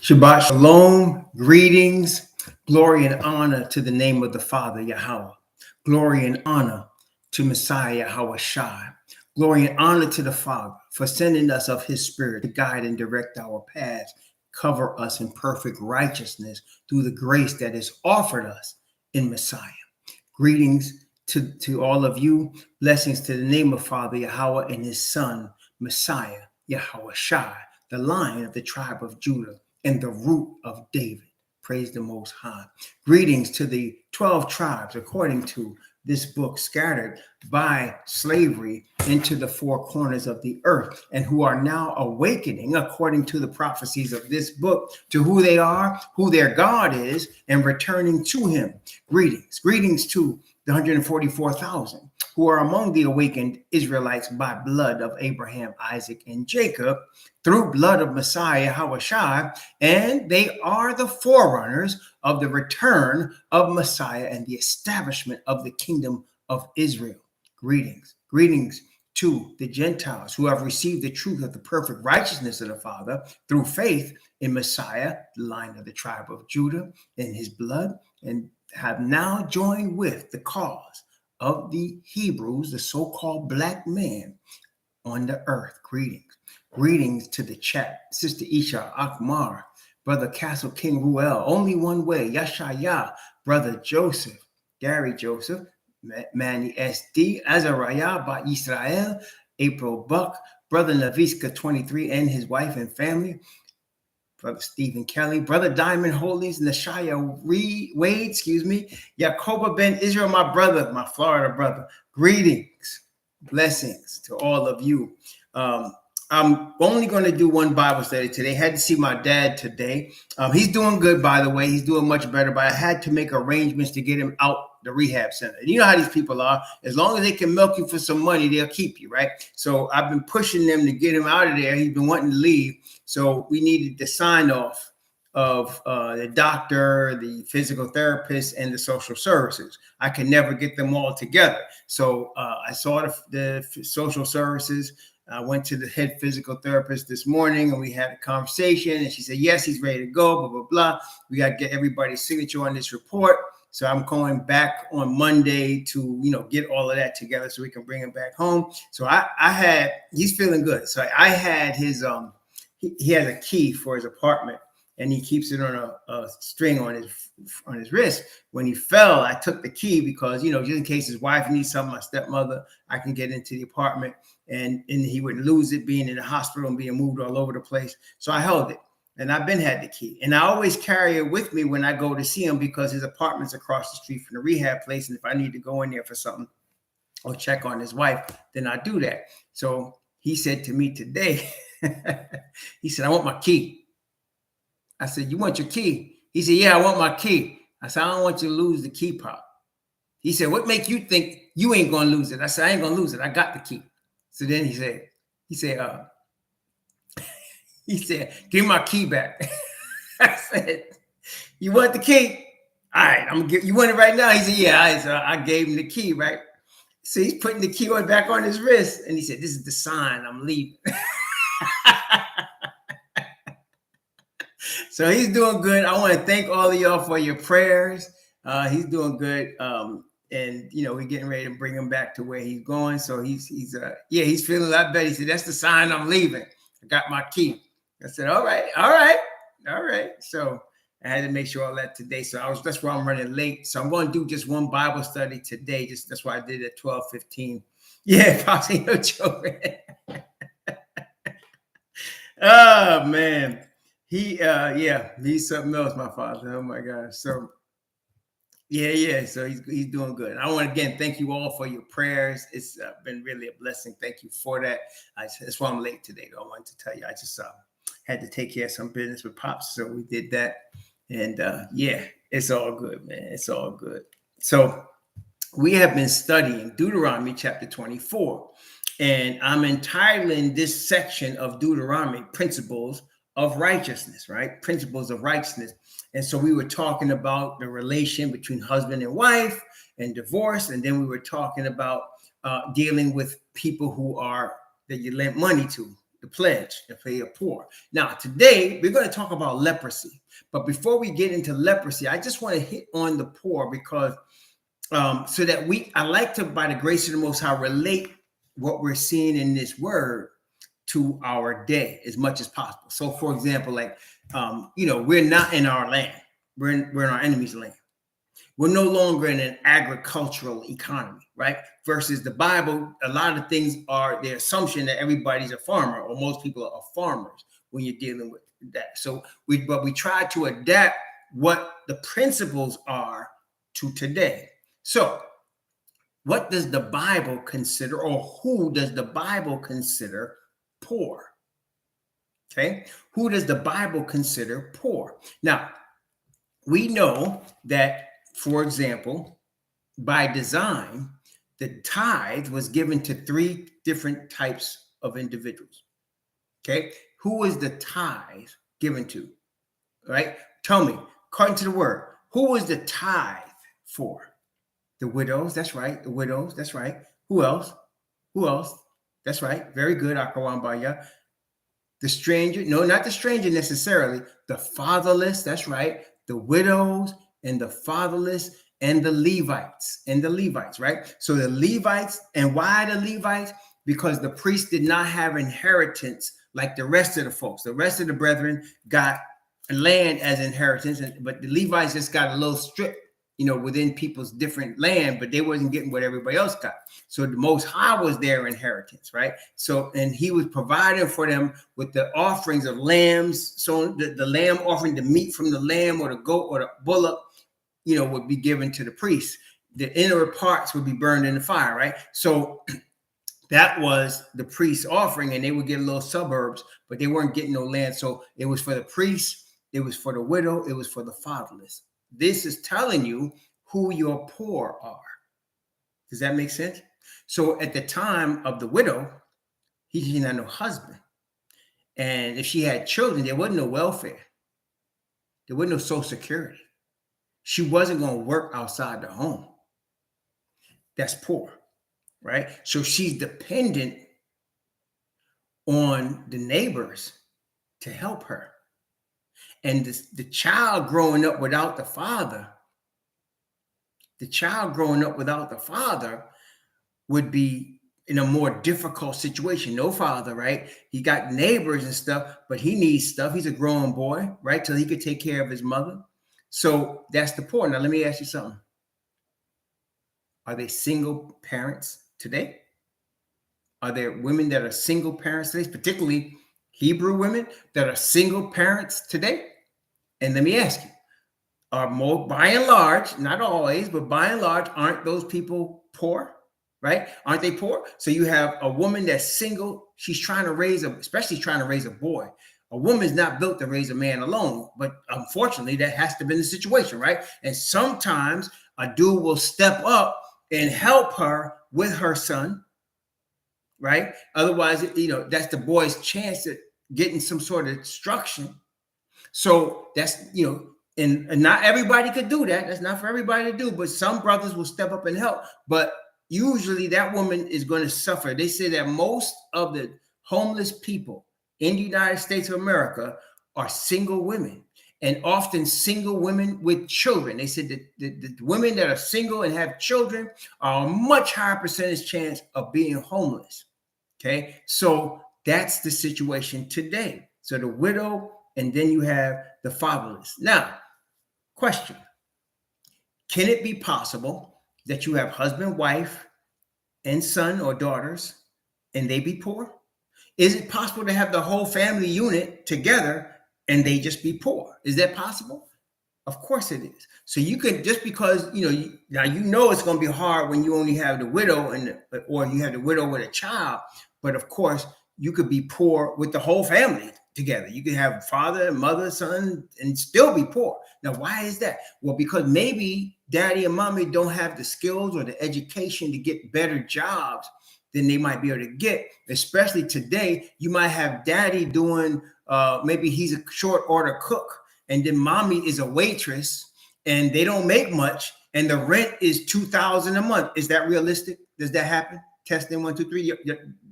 Shabbat Shalom, greetings, glory and honor to the name of the Father, Yahweh. Glory and honor to Messiah, Yahweh Shai. Glory and honor to the Father for sending us of his Spirit to guide and direct our paths, cover us in perfect righteousness through the grace that is offered us in Messiah. Greetings to all of you. Blessings to the name of Father, Yahweh, and his Son, Messiah, Yahweh Shai, the Lion of the tribe of Judah and the root of David. Praise the Most High. Greetings to the 12 tribes, according to this book, scattered by slavery into the four corners of the earth, and who are now awakening, according to the prophecies of this book, to who they are, who their God is, and returning to him. Greetings. Greetings to the 144,000 who are among the awakened Israelites by blood of Abraham, Isaac, and Jacob, through blood of Messiah, Hawashai, and they are the forerunners of the return of Messiah and the establishment of the kingdom of Israel. Greetings. Greetings to the Gentiles who have received the truth of the perfect righteousness of the Father through faith in Messiah, the Lion of the tribe of Judah, in his blood, and have now joined with the cause of the Hebrews, the so-called black man on the earth. Greetings. Greetings to the chat. Sister Isha, Akmar, Brother Castle King Ruel, Only One Way, Yashaya, Brother Joseph, Gary Joseph, Manny SD, Azariah, Ba Israel, April Buck, Brother Naviska 23 and his wife and family, Brother Stephen Kelly, Brother Diamond Holdings, Nashaya Wade, Yakoba Ben Israel, my brother, my Florida brother. Greetings, blessings to all of you. I'm only going to do one Bible study today. Had to see my dad today. He's doing good, by the way. He's doing much better, but I had to make arrangements to get him out the rehab center. And you know how these people are. As long as they can milk you for some money, they'll keep you, right? So I've been pushing them to get him out of there. He's been wanting to leave. So we needed the sign off of the doctor, the physical therapist, and the social services. I can never get them all together. So I saw the social services. I went to the head physical therapist this morning and we had a conversation and she said, yes, he's ready to go, blah, blah, blah. We got to get everybody's signature on this report. So I'm going back on Monday to, get all of that together so we can bring him back home. So he's feeling good. So I had his, he has a key for his apartment and he keeps it on a string on his wrist. When he fell, I took the key because, just in case his wife needs something, my stepmother, I can get into the apartment and he wouldn't lose it being in the hospital and being moved all over the place. So I held it and I've been had the key and I always carry it with me when I go to see him because his apartment's across the street from the rehab place. And if I need to go in there for something or check on his wife, then I do that. So he said to me today, he said, I want my key. I said, you want your key? He said, yeah, I want my key. I said, I don't want you to lose the key, Pop. He said, what make you think you ain't going to lose it? I said, I ain't going to lose it. I got the key. So then he said, give my key back. I said, you want the key? All right, I'm gonna give you want it right now. He said, yeah. I gave him the key, right? So he's putting the key back on his wrist. And he said, this is the sign I'm leaving. So he's doing good. I want to thank all of y'all for your prayers. He's doing good. And we're getting ready to bring him back to where he's going. So he's feeling a lot better. He said, that's the sign I'm leaving. I got my key. I said, all right. So I had to make sure all that today. So that's why I'm running late. So I'm going to do just one Bible study today. That's why I did it at 12:15. Yeah, probably no joke. Oh man. He's something else, my father. Oh my gosh. So so he's doing good. I want to again thank you all for your prayers. It's been really a blessing. Thank you for that. That's why I'm late today, though. I wanted to tell you, I just had to take care of some business with Pops, so we did that. And it's all good, man. It's all good. So we have been studying Deuteronomy chapter 24, and I'm entitling this section of Deuteronomy Principles of Righteousness, right? Principles of Righteousness. And so we were talking about the relation between husband and wife and divorce. And then we were talking about dealing with people that you lent money to, the pledge if they are poor. Now, today we're going to talk about leprosy. But before we get into leprosy, I just want to hit on the poor because so that I like to, by the grace of the Most High, relate what we're seeing in this word to our day as much as possible. So, for example, like, we're not in our land. We're in our enemy's land. We're no longer in an agricultural economy, right? Versus the Bible, a lot of things are the assumption that everybody's a farmer or most people are farmers when you're dealing with that. So we try to adapt what the principles are to today. So what does the Bible consider, or who does the Bible consider poor? Okay, who does the Bible consider poor? Now, we know that, for example, by design, the tithe was given to 3 different types of individuals. Okay, who is the tithe given to? Right? Tell me, according to the word, who is the tithe for? The widows, that's right. The widows, that's right. Who else? Who else? That's right. Very good, Akawambaya. The stranger, no, not the stranger necessarily. The fatherless, that's right. The widows and the fatherless and the Levites, right? So the Levites, and why the Levites? Because the priests did not have inheritance like the rest of the folks. The rest of the brethren got land as inheritance, but the Levites just got a little strip, within people's different land, but they wasn't getting what everybody else got. So the Most High was their inheritance, right? So, and he was providing for them with the offerings of lambs. So the lamb offering, the meat from the lamb or the goat or the bullock, would be given to the priest. The inner parts would be burned in the fire, right? So that was the priest's offering, and they would get little suburbs, but they weren't getting no land. So it was for the priest, it was for the widow, it was for the fatherless. This is telling you who your poor are. Does that make sense? So at the time of the widow, he didn't have no husband. And if she had children, there wasn't no welfare. There wasn't no social security. She wasn't going to work outside the home. That's poor, right? So she's dependent on the neighbors to help her. And the child growing up without the father, would be in a more difficult situation. No father, right? He got neighbors and stuff, but he needs stuff. He's a grown boy, right? Till he could take care of his mother. So that's the poor. Now, let me ask you something. Are they single parents today? Are there women that are single parents today, particularly Hebrew women that are single parents today? And let me ask you, by and large, not always, but by and large, aren't those people poor, right? Aren't they poor? So you have a woman that's single. She's trying to especially trying to raise a boy. A woman's not built to raise a man alone, but unfortunately, that has to be the situation, right? And sometimes a dude will step up and help her with her son, right? Otherwise, that's the boy's chance at getting some sort of instruction. So that's, and not everybody could do that. That's not for everybody to do, but some brothers will step up and help. But usually that woman is going to suffer. They say that most of the homeless people in the United States of America are single women, and often single women with children. They said that the women that are single and have children are a much higher percentage chance of being homeless. Okay, so that's the situation today. So the widow, and then you have the fatherless. Now, question: can it be possible that you have husband, wife, and son or daughters, and they be poor? Is it possible to have the whole family unit together and they just be poor? Is that possible? Of course it is. So you could, just because, it's going to be hard when you only have the widow or you have the widow with a child, but of course you could be poor with the whole family together. You could have father, mother, son, and still be poor. Now, why is that? Well, because maybe daddy and mommy don't have the skills or the education to get better jobs than they might be able to get. Especially today, you might have daddy doing, maybe he's a short order cook, and then mommy is a waitress, and they don't make much, and the rent is $2,000 a month. Is that realistic? Does that happen? Testing 1, 2, 3.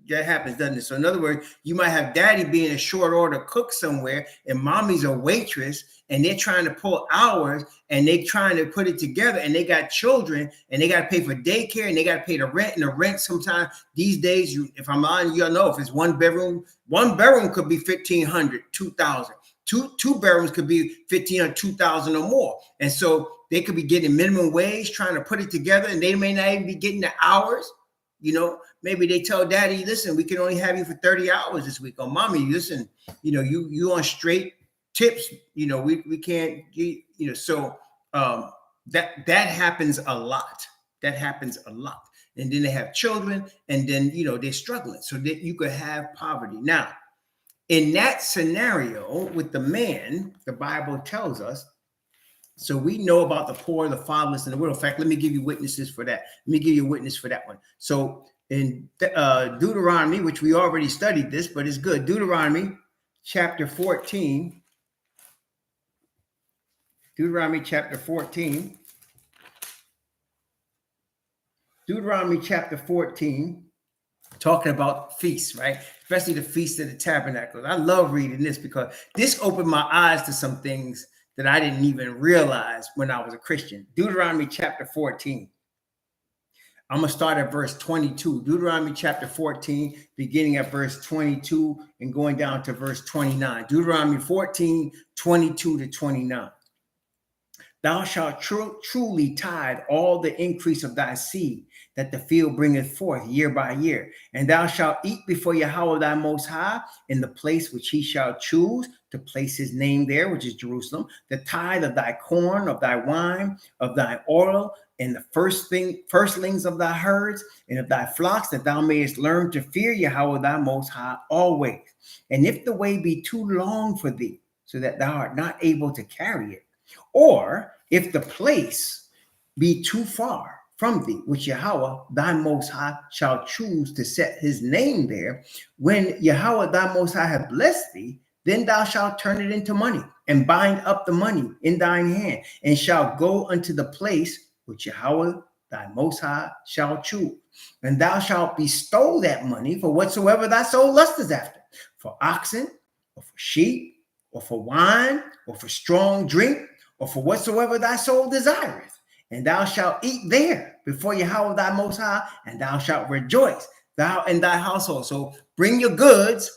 That happens, doesn't it? So in other words, you might have daddy being a short order cook somewhere, and mommy's a waitress, and they're trying to pull hours, and they trying to put it together, and they got children, and they got to pay for daycare, and they got to pay the rent, and the rent sometimes these days, if I'm on, you'll know if it's one bedroom could be $1,500, $2,000. Two bedrooms could be $1,500, $2,000 or more, and so they could be getting minimum wage trying to put it together, and they may not even be getting the hours. Maybe they tell daddy, listen, we can only have you for 30 hours this week. Or mommy, listen, you on straight tips, we can't, so that happens a lot. That happens a lot. And then they have children, and then, they're struggling. So that you could have poverty. Now, in that scenario with the man, the Bible tells us, so we know about the poor, the fatherless, and the widow. In fact, let me give you witnesses for that. Let me give you a witness for that one. So in Deuteronomy, which we already studied this, but it's good. Deuteronomy chapter 14. Deuteronomy chapter 14. Deuteronomy chapter 14, talking about feasts, right? Especially the Feast of the Tabernacle. I love reading this because this opened my eyes to some things that I didn't even realize when I was a Christian. Deuteronomy chapter 14. I'm going to start at verse 22. Deuteronomy chapter 14, beginning at verse 22 and going down to verse 29. Deuteronomy 14, 22 to 29. Thou shalt truly tithe all the increase of thy seed that the field bringeth forth year by year. And thou shalt eat before Yahweh thy most high in the place which he shall choose to place his name there, which is Jerusalem, the tithe of thy corn, of thy wine, of thy oil, and the firstlings of thy herds and of thy flocks, that thou mayest learn to fear Yahweh thy most high always. And if the way be too long for thee, so that thou art not able to carry it, or if the place be too far from thee, which Yahweh thy most high shall choose to set his name there, when Yahweh thy most high hath blessed thee, then thou shalt turn it into money, and bind up the money in thine hand, and shalt go unto the place which Yahweh thy most high shall choose. And thou shalt bestow that money for whatsoever thy soul lusteth after, for oxen, or for sheep, or for wine, or for strong drink, or for whatsoever thy soul desireth. And thou shalt eat there before Yahweh thy most high, and thou shalt rejoice, thou and thy household. So bring your goods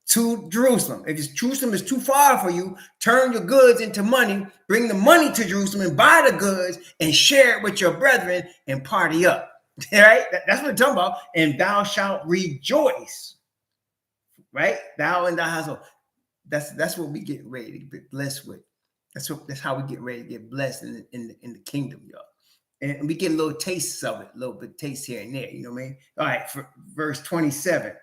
to Jerusalem. If Jerusalem is too far for you, turn your goods into money, bring the money to Jerusalem and buy the goods and share it with your brethren and party up. All right? That's what I'm talking about. And thou shalt rejoice, right? Thou and thy household. That's what we get ready to get blessed with. That's how we get ready to get blessed in the kingdom, y'all. And we get little tastes of it, a little bit taste here and there. You know what I mean? All right, for verse 27.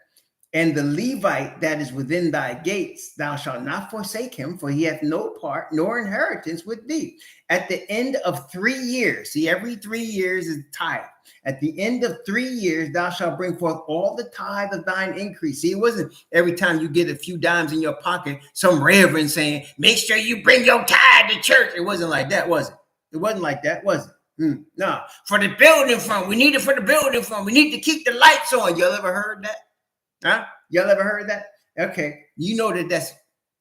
And the Levite that is within thy gates, thou shalt not forsake him, for he hath no part nor inheritance with thee. At the end of 3 years, see, every 3 years is tithe. At the end of 3 years, thou shalt bring forth all the tithe of thine increase. See, it wasn't every time you get a few dimes in your pocket, some reverend saying, make sure you bring your tithe to church. It wasn't like that, was it? It wasn't like that, was it? No. For the building fund, we need it for the building fund. We need to keep the lights on. Y'all ever heard that? Huh? Y'all ever heard that? Okay. You know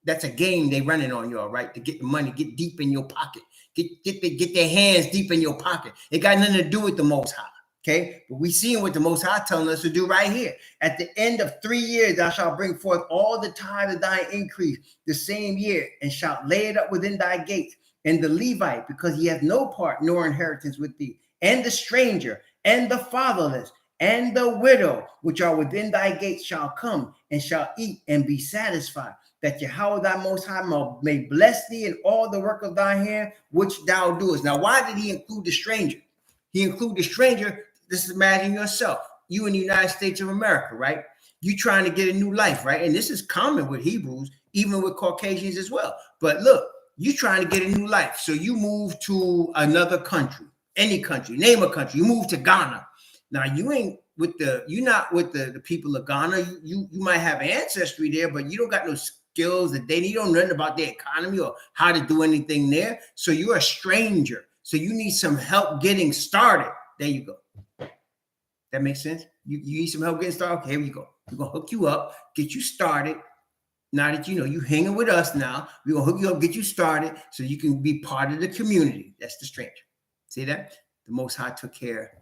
that's a game they running on y'all, right? To get the money, get deep in your pocket. Get their hands deep in your pocket. It got nothing to do with the Most High. Okay. But we seeing what the Most High telling us to do right here. At the end of 3 years, thou shalt bring forth all the tithe of thy increase the same year, and shalt lay it up within thy gates. And the Levite, because he hath no part nor inheritance with thee, and the stranger, and the fatherless, and the widow, which are within thy gates, shall come and shall eat and be satisfied, that Yahweh thy most high may bless thee in all the work of thy hand, which thou doest. Now, why did he include the stranger? He included the stranger. This is, imagine yourself, you in the United States of America, right? You trying to get a new life, right? And this is common with Hebrews, even with Caucasians as well. But look, you trying to get a new life. So you move to another country, any country, name a country. You move to Ghana. Now you're not with the people of Ghana. You might have ancestry there, but you don't got no skills that you don't know nothing about their economy or how to do anything there. So you're a stranger. So you need some help getting started. There you go. That makes sense. You need some help getting started? Okay, here we go. We're going to hook you up, get you started. Now that you hanging with us now, we're going to hook you up, get you started so you can be part of the community. That's the stranger. See that? The Most High took care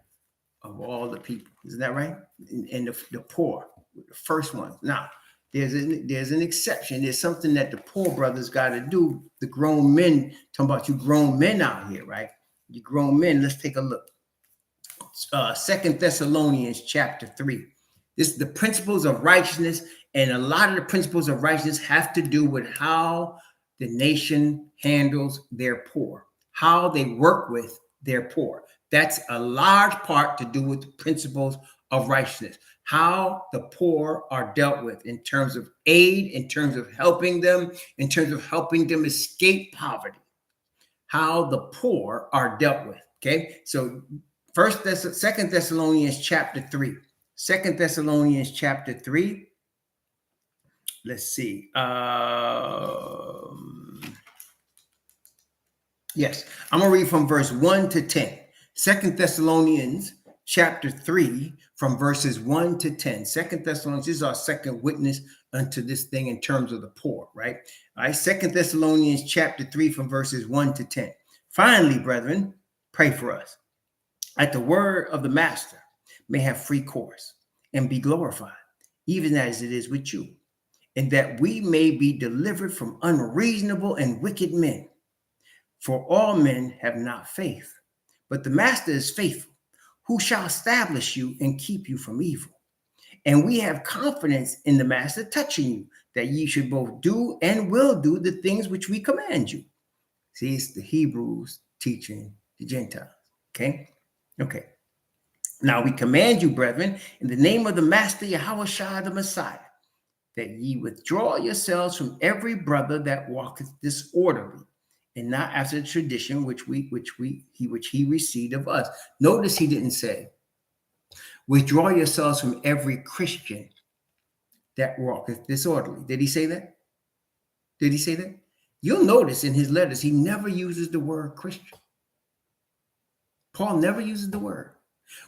of all the people. Isn't that right? And the poor, the first ones. Now, there's an exception. There's something that the poor brothers got to do. The grown men, talking about you grown men out here, right? You grown men. Let's take a look. 2 Thessalonians chapter 3. This is the principles of righteousness. And a lot of the principles of righteousness have to do with how the nation handles their poor, how they work with their poor. That's a large part to do with the principles of righteousness, how the poor are dealt with in terms of aid, in terms of helping them, in terms of helping them escape poverty, how the poor are dealt with. Okay, so 2 Thessalonians chapter 3. 2 Thessalonians chapter 3. Let's see. Yes, I'm going to read from verse 1 to 10. 2 Thessalonians chapter 3 from verses 1 to 10. 2 Thessalonians, this is our second witness unto this thing in terms of the poor, right? All right, 2 Thessalonians chapter 3 from verses 1 to 10. Finally, brethren, pray for us, that the word of the master may have free course and be glorified, even as it is with you, and that we may be delivered from unreasonable and wicked men. For all men have not faith, but the master is faithful, who shall establish you and keep you from evil. And we have confidence in the master touching you, that ye should both do and will do the things which we command you. See, it's the Hebrews teaching the Gentiles. Okay. Now we command you, brethren, in the name of the master Yahushua the Messiah, that ye withdraw yourselves from every brother that walketh disorderly, and not after the tradition which he received of us. Notice he didn't say, withdraw yourselves from every Christian that walketh disorderly. Did he say that? Did he say that? You'll notice in his letters, he never uses the word Christian. Paul never uses the word.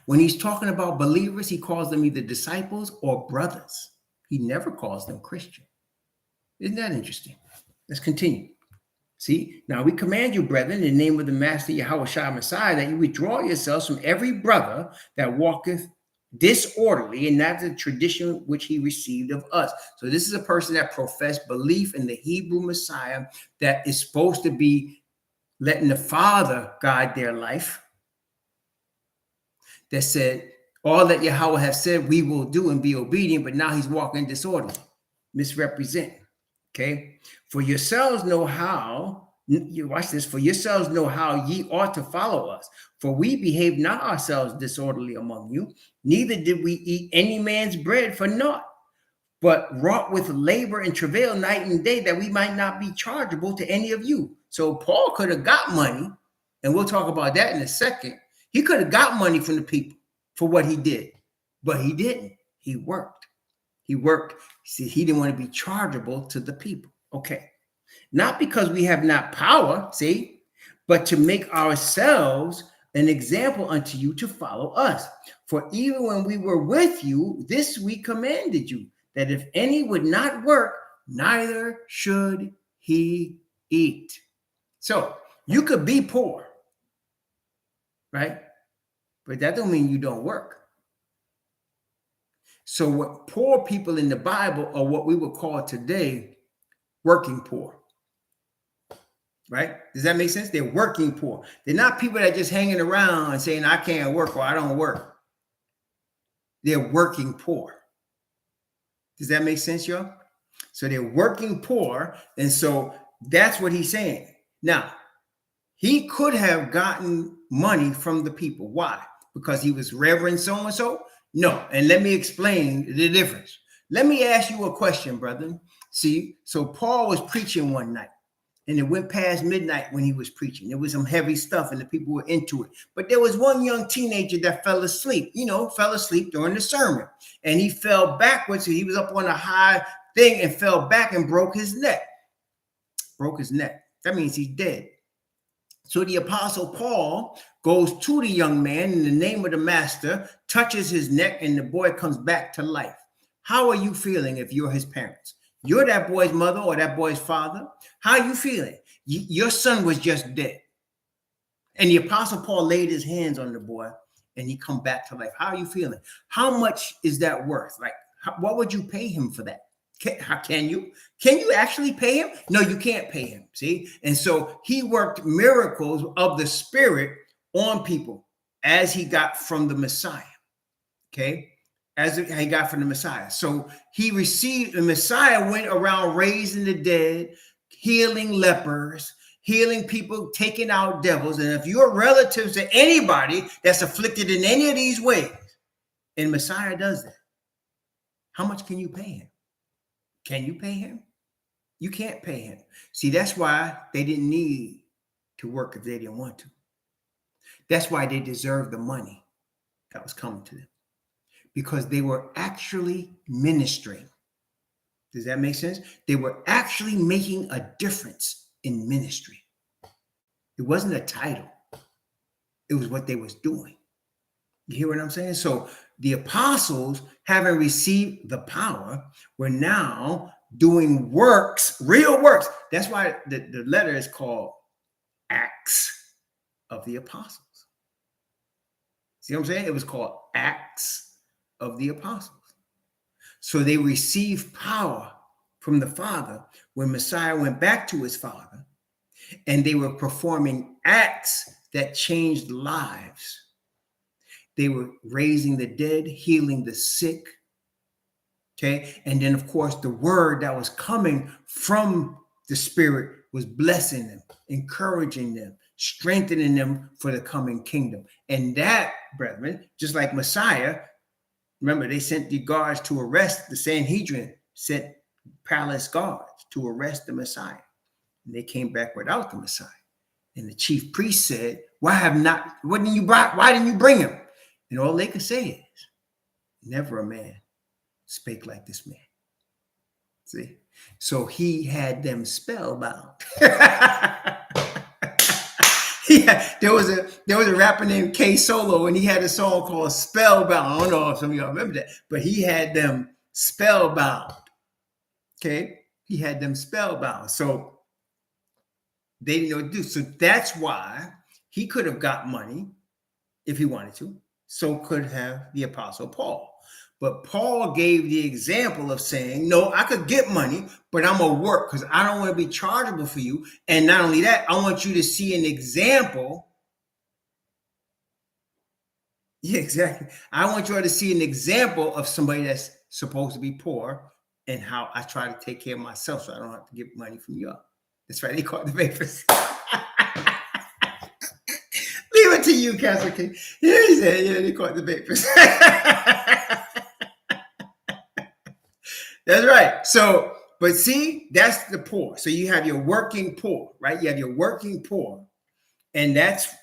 When he's talking about believers, he calls them either disciples or brothers. He never calls them Christian. Isn't that interesting? Let's continue. See, now we command you, brethren, in the name of the Master Yahushua Messiah, that you withdraw yourselves from every brother that walketh disorderly, and not the tradition which he received of us. So this is a person that professed belief in the Hebrew Messiah, that is supposed to be letting the Father guide their life, that said, all that Yahweh has said we will do and be obedient, but now he's walking disorderly, misrepresenting. Okay, for yourselves know how, you watch this, for yourselves know how ye ought to follow us. For we behaved not ourselves disorderly among you, neither did we eat any man's bread for naught, but wrought with labor and travail night and day, that we might not be chargeable to any of you. So Paul could have got money, and we'll talk about that in a second. He could have got money from the people for what he did, but he didn't. He worked. He worked. See, he didn't want to be chargeable to the people. Okay. Not because we have not power, see, but to make ourselves an example unto you to follow us. For even when we were with you, this we commanded you, that if any would not work, neither should he eat. So you could be poor, right? But that don't mean you don't work. So what poor people in the Bible are what we would call today working poor, right? Does that make sense? They're working poor. They're not people that are just hanging around and saying, I can't work or I don't work. They're working poor. Does that make sense, y'all? So they're working poor. And so that's what he's saying. Now, he could have gotten money from the people. Why? Because he was Reverend so-and-so? No. And let me explain the difference. Let me ask you a question, brother. See, so Paul was preaching one night, and it went past midnight when he was preaching. There was some heavy stuff, and the people were into it. But there was one young teenager that fell asleep, fell asleep during the sermon. And he fell backwards. So he was up on a high thing and fell back and broke his neck. Broke his neck. That means he's dead. So the apostle Paul goes to the young man in the name of the master, touches his neck, and the boy comes back to life. How are you feeling if you're his parents? You're that boy's mother or that boy's father. How are you feeling? Your son was just dead. And the apostle Paul laid his hands on the boy and he come back to life. How are you feeling? How much is that worth? Like, what would you pay him for that? Can you actually pay him? No, you can't pay him. See? And so he worked miracles of the Spirit on people as he got from the Messiah. Okay? As he got from the Messiah. So he received, the Messiah went around raising the dead, healing lepers, healing people, taking out devils. And if you're relatives to anybody that's afflicted in any of these ways, and Messiah does that, how much can you pay him? Can you pay him? You can't pay him. See, that's why they didn't need to work if they didn't want to. That's why they deserved the money that was coming to them, because they were actually ministering. Does that make sense? They were actually making a difference in ministry. It wasn't a title. It was what they was doing. You hear what I'm saying? So the apostles, having received the power, were now doing works, real works. That's why the letter is called Acts of the Apostles. See what I'm saying? It was called Acts of the Apostles. So they received power from the Father when Messiah went back to his Father, and they were performing acts that changed lives. They were raising the dead, healing the sick. Okay. And then, of course, the word that was coming from the Spirit was blessing them, encouraging them, strengthening them for the coming kingdom. And that, brethren, just like Messiah, remember, they sent the guards to arrest the Sanhedrin, sent palace guards to arrest the Messiah. And they came back without the Messiah. And the chief priest said, why didn't you bring him? And all they could say is, never a man spake like this man. See? So he had them spellbound. There was a rapper named K Solo, and he had a song called Spellbound. I don't know if some of y'all remember that, but he had them spellbound. Okay? He had them spellbound. So they didn't know what to do. So that's why he could have got money if he wanted to. So could have the apostle Paul. But Paul gave the example of saying, no, I could get money, but I'm going to work because I don't want to be chargeable for you. And not only that, I want you to see an example. Yeah, exactly. I want you to see an example of somebody that's supposed to be poor and how I try to take care of myself so I don't have to get money from you. That's right. They call it the papers. Leave it to you, Castle King. Yeah, he said, yeah, they call it the papers. That's right. So, but see, that's the poor. So you have your working poor, right? You have your working poor, and that's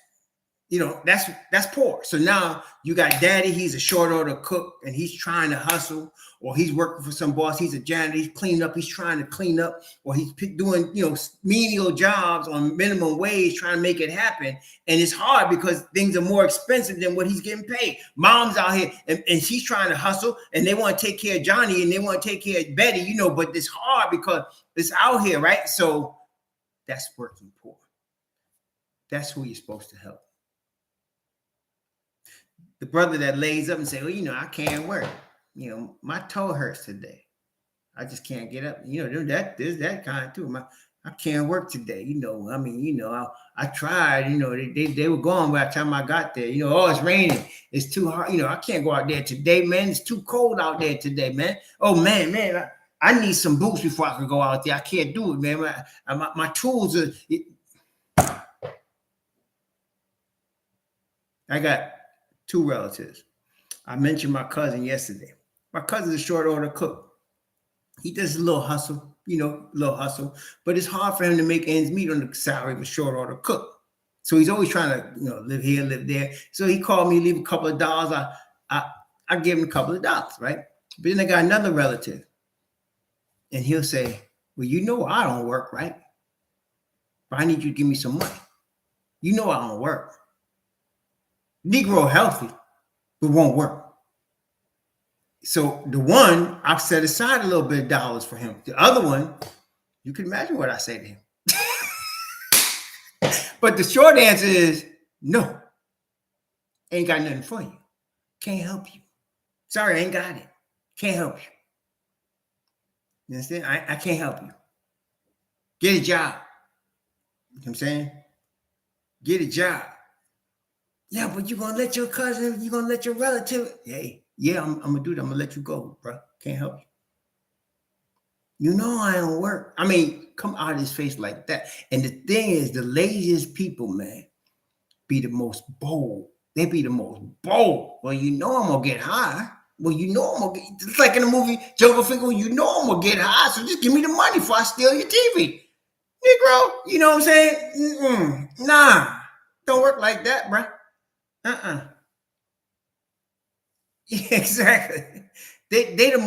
poor. So now you got daddy, he's a short order cook and he's trying to hustle, or he's working for some boss. He's a janitor, he's cleaning up, he's trying to clean up, or he's doing, menial jobs on minimum wage, trying to make it happen. And it's hard because things are more expensive than what he's getting paid. Mom's out here and she's trying to hustle and they want to take care of Johnny and they want to take care of Betty, but it's hard because it's out here, right? So that's working poor. That's who you're supposed to help. The brother that lays up and say, well, I can't work. My toe hurts today. I just can't get up. There's that kind too. I can't work today. I tried, they were gone by the time I got there. Oh, it's raining. It's too hard. I can't go out there today, man. It's too cold out there today, man. Oh, man, I need some boots before I can go out there. I can't do it, man. My tools are. I got 2 relatives. I mentioned my cousin yesterday. My cousin's a short order cook. He does a little hustle, but it's hard for him to make ends meet on the salary of a short order cook. So he's always trying to, live here, live there. So he called me, leave a couple of dollars. I give him a couple of dollars, right? But then I got another relative, and he'll say, well, I don't work, right? But I need you to give me some money. You know I don't work. Negro healthy, but won't work. So the one, I've set aside a little bit of dollars for him. The other one, you can imagine what I say to him. But the short answer is no. Ain't got nothing for you. Can't help you. Sorry, I ain't got it. Can't help you. You understand? I can't help you. Get a job. You know what I'm saying? Get a job. Yeah, but you're going to let your cousin, you're going to let your relative. Hey, yeah, I'm going to do that. I'm going to let you go, bro. Can't help you. You know I don't work. I mean, come out of his face like that. And the thing is, the laziest people, man, be the most bold. They be the most bold. Well, you know I'm going to get high. Well, you know I'm going to get, it's like in the movie Joker Finger, you know I'm going to get high, so just give me the money before I steal your TV. Negro, you know what I'm saying? Nah, don't work like that, bro. Yeah, exactly. They the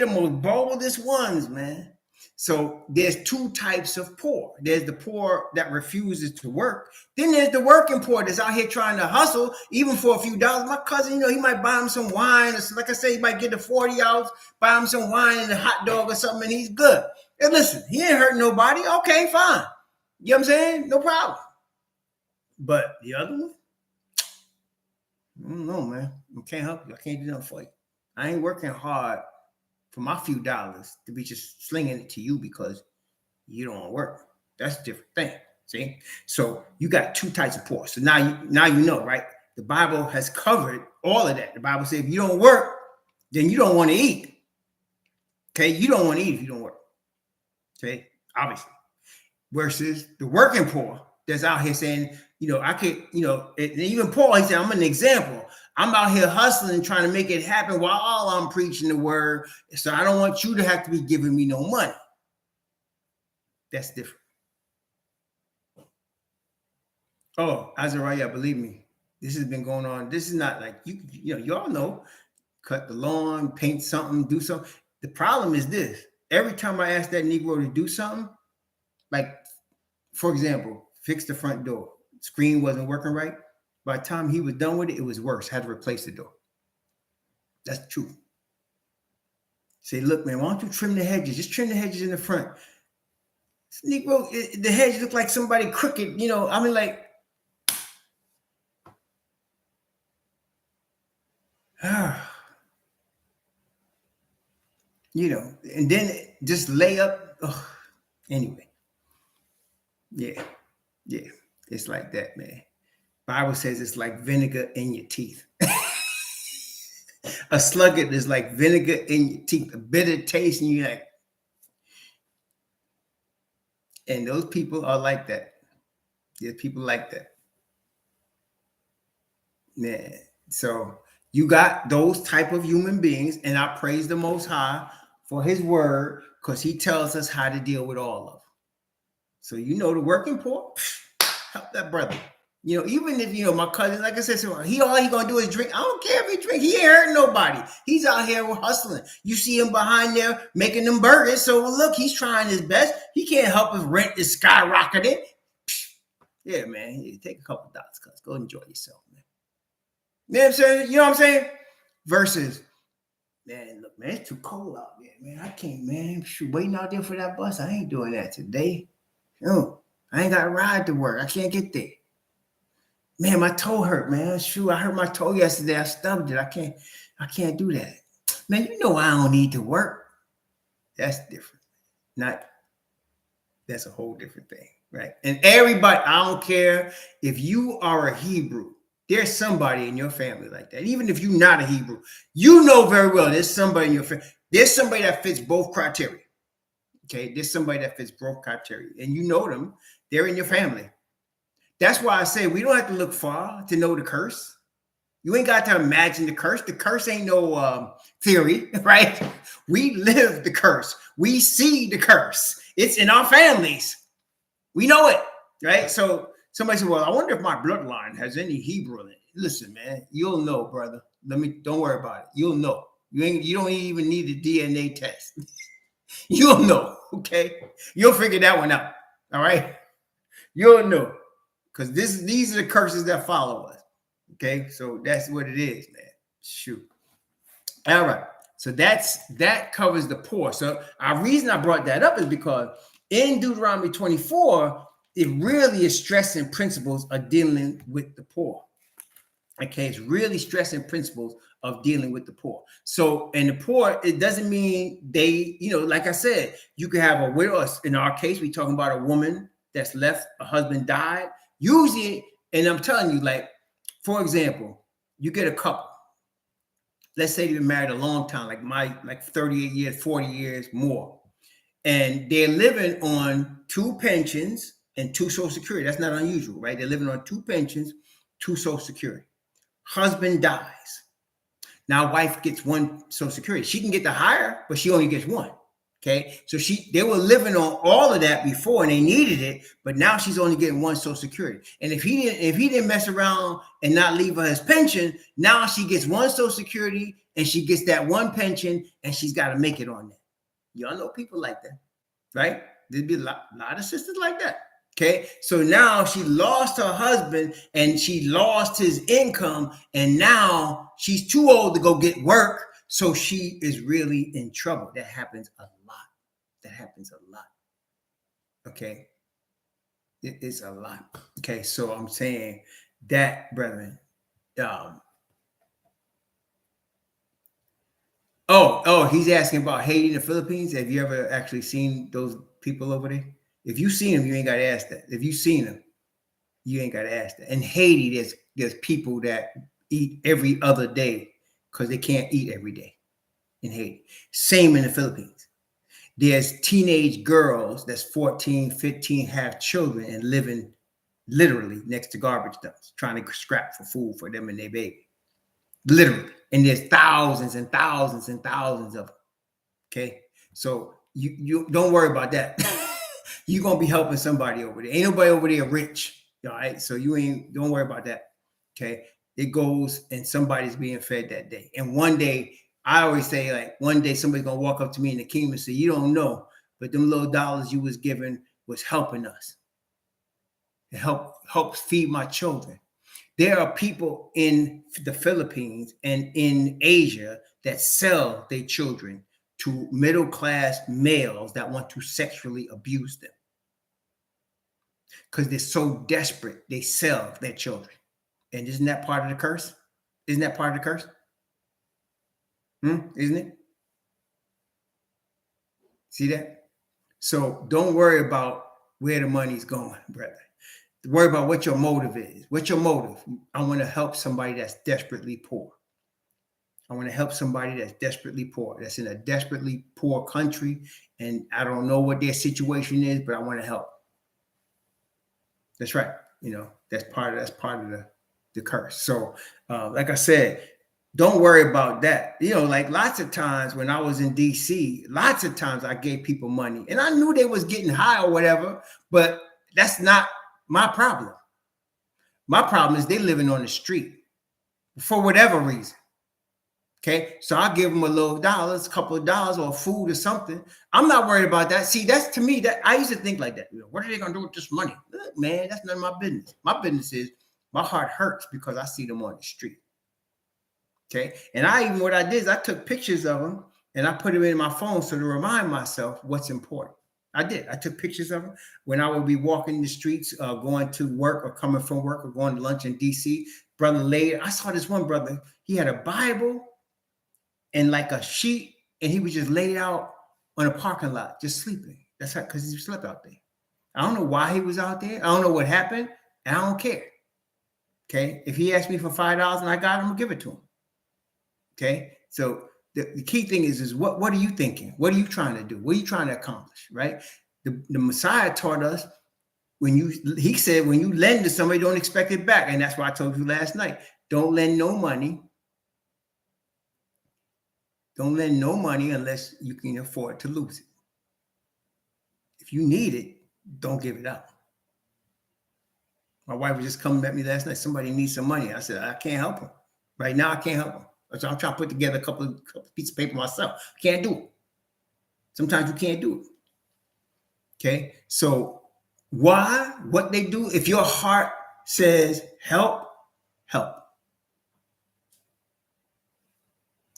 most boldest ones, man. So there's two types of poor. There's the poor that refuses to work. Then there's the working poor that's out here trying to hustle, even for a few dollars. My cousin, you know, he might buy him some wine. Or like I say, he might get the 40 ounce, buy him some wine and a hot dog or something, and he's good. And listen, he ain't hurting nobody. Okay, fine. You know what I'm saying? No problem. But the other one, I don't know, man. I can't help you. I can't do nothing for you. I ain't working hard for my few dollars to be just slinging it to you because you don't work. That's a different thing. See? So you got two types of poor. So now you know, right? The Bible has covered all of that. The Bible says if you don't work, then you don't want to eat. Okay? You don't want to eat if you don't work. Okay? Obviously. Versus the working poor that's out here saying, you know, I could, you know, and even Paul, he said, I'm an example. I'm out here hustling, trying to make it happen while I'm preaching the word. So I don't want you to have to be giving me no money. That's different. Oh, Azariah, believe me, this has been going on. This is not like, you know, y'all know, cut the lawn, paint something, do something. The problem is this. Every time I ask that Negro to do something, like, for example, fix the front door. Screen wasn't working right. By the time he was done with it, it was worse. Had to replace the door. That's the truth. Say, look, man, why don't you trim the hedges? Just trim the hedges in the front. Negro, the hedges look like somebody crooked. You know, I mean, like, you know, and then just lay up. Oh, anyway, yeah, it's like that, man. Bible says it's like vinegar in your teeth. A sluggard is like vinegar in your teeth, a bitter taste, and you're like, and those people are like that. There's people like that. Man, so you got those type of human beings, and I praise the Most High for his word, because he tells us how to deal with all of them. So you know the working poor, help that brother. You know, even if, you know, my cousin, like I said, so all he gonna do is drink. I don't care if he drink. He ain't hurting nobody. He's out here hustling. You see him behind there making them burgers. So look, he's trying his best. He can't help if rent is skyrocketing. Yeah, man. Yeah, take a couple dollars, cuz. Go enjoy yourself, man. You know what I'm saying? You know what I'm saying? Versus, man, look, man, it's too cold out there, man. I can't, man. Shoot, waiting out there for that bus. I ain't doing that today. No, I ain't got to ride to work. I can't get there. Man, my toe hurt, man. Shoot, I hurt my toe yesterday. I stubbed it. I can't do that. Man, you know I don't need to work. That's different. That's a whole different thing, right? And everybody, I don't care if you are a Hebrew, there's somebody in your family like that. Even if you're not a Hebrew, you know very well there's somebody in your family. There's somebody that fits both criteria. Okay, there's somebody that fits both criteria, and you know them. They're in your family. That's why I say we don't have to look far to know the curse. You ain't got to imagine the curse. The curse ain't no theory, right? We live the curse. We see the curse. It's in our families. We know it, right? So somebody said, well, I wonder if my bloodline has any Hebrew in it. Listen, man, you'll know, brother. Don't worry about it. You'll know. You don't even need a DNA test. You'll know, okay? You'll figure that one out, all right? You'll know. because these are the curses that follow us. Okay, so that's what it is, man. Shoot. All right. So that covers the poor. So our reason I brought that up is because in Deuteronomy 24, it really is stressing principles of dealing with the poor. Okay, it's really stressing principles of dealing with the poor. So, and the poor, it doesn't mean they, like I said, you could have a widow. In our case, we're talking about a woman that's left, a husband died. Usually, and I'm telling you, like, for example, you get a couple. Let's say they've been married a long time, like 38 years, 40 years, more. And they're living on 2 pensions and 2 Social Security. That's not unusual, right? They're living on 2 pensions, 2 Social Security. Husband dies. Now wife gets 1 Social Security. She can get the higher, but she only gets 1. Okay. So they were living on all of that before and they needed it, but now she's only getting 1 Social Security. And if he didn't mess around and not leave her his pension, now she gets 1 Social Security and she gets that 1 pension and she's got to make it on that. Y'all know people like that, right? There'd be a lot of sisters like that. Okay, so now she lost her husband and she lost his income, and now she's too old to go get work. So she is really in trouble. That happens a lot. Okay, it's a lot. Okay, so I'm saying that, brethren. He's asking about Haiti and the Philippines. Have you ever actually seen those people over there? If you've seen them, you ain't got to ask that. If you've seen them, you ain't got to ask that. In Haiti, there's people that eat every other day because they can't eat every day in Haiti. Same in the Philippines. There's teenage girls that's 14, 15, have children and living literally next to garbage dumps, trying to scrap for food for them and their baby. Literally. And there's thousands and thousands and thousands of them. Okay? So you don't worry about that. You're going to be helping somebody over there. Ain't nobody over there rich. All right. So don't worry about that. Okay. It goes and somebody's being fed that day. And one day, I always say, like, one day somebody's going to walk up to me in the kingdom and say, you don't know, but them little dollars you was giving was helping us. It helps feed my children. There are people in the Philippines and in Asia that sell their children to middle-class males that want to sexually abuse them. Because they're so desperate, they sell their children. And isn't that part of the curse? Isn't that part of the curse? Isn't it? See that? So don't worry about where the money's going, brother. Worry about what your motive is. What's your motive? I want to help somebody that's desperately poor. I want to help somebody that's desperately poor, that's in a desperately poor country, and I don't know what their situation is, but I want to help. That's right. That's part of the curse. So, like I said, don't worry about that. Like lots of times when I was in DC, lots of times I gave people money, and I knew they was getting high or whatever, but that's not my problem. My problem is they living on the street for whatever reason. Okay, so I'll give them a little dollars, a couple of dollars, or food or something. I'm not worried about that. See, that's to me that I used to think like that. What are they gonna do with this money? Look, man, that's none of my business. My business is my heart hurts because I see them on the street. Okay, and what I did is I took pictures of them and I put them in my phone so to remind myself what's important. I did. I took pictures of them when I would be walking the streets, going to work or coming from work or going to lunch in DC. Brother laid. I saw this one brother. He had a Bible and like a sheet, and he was just laid out on a parking lot, just sleeping. That's how, because he slept out there. I don't know why he was out there. I don't know what happened, and I don't care. Okay, if he asked me for $5 and I got him, I'm gonna give it to him. Okay, so the key thing is what are you thinking? What are you trying to do? What are you trying to accomplish? Right? The Messiah taught us he said when you lend to somebody, don't expect it back, and that's why I told you last night. Don't lend no money. Don't lend no money unless you can afford to lose it. If you need it, don't give it up. My wife was just coming at me last night. Somebody needs some money. I said, I can't help them. Right now, I can't help them. So I'm trying to put together a couple pieces of paper myself. Can't do it. Sometimes you can't do it. Okay? So why? What they do, if your heart says help, help.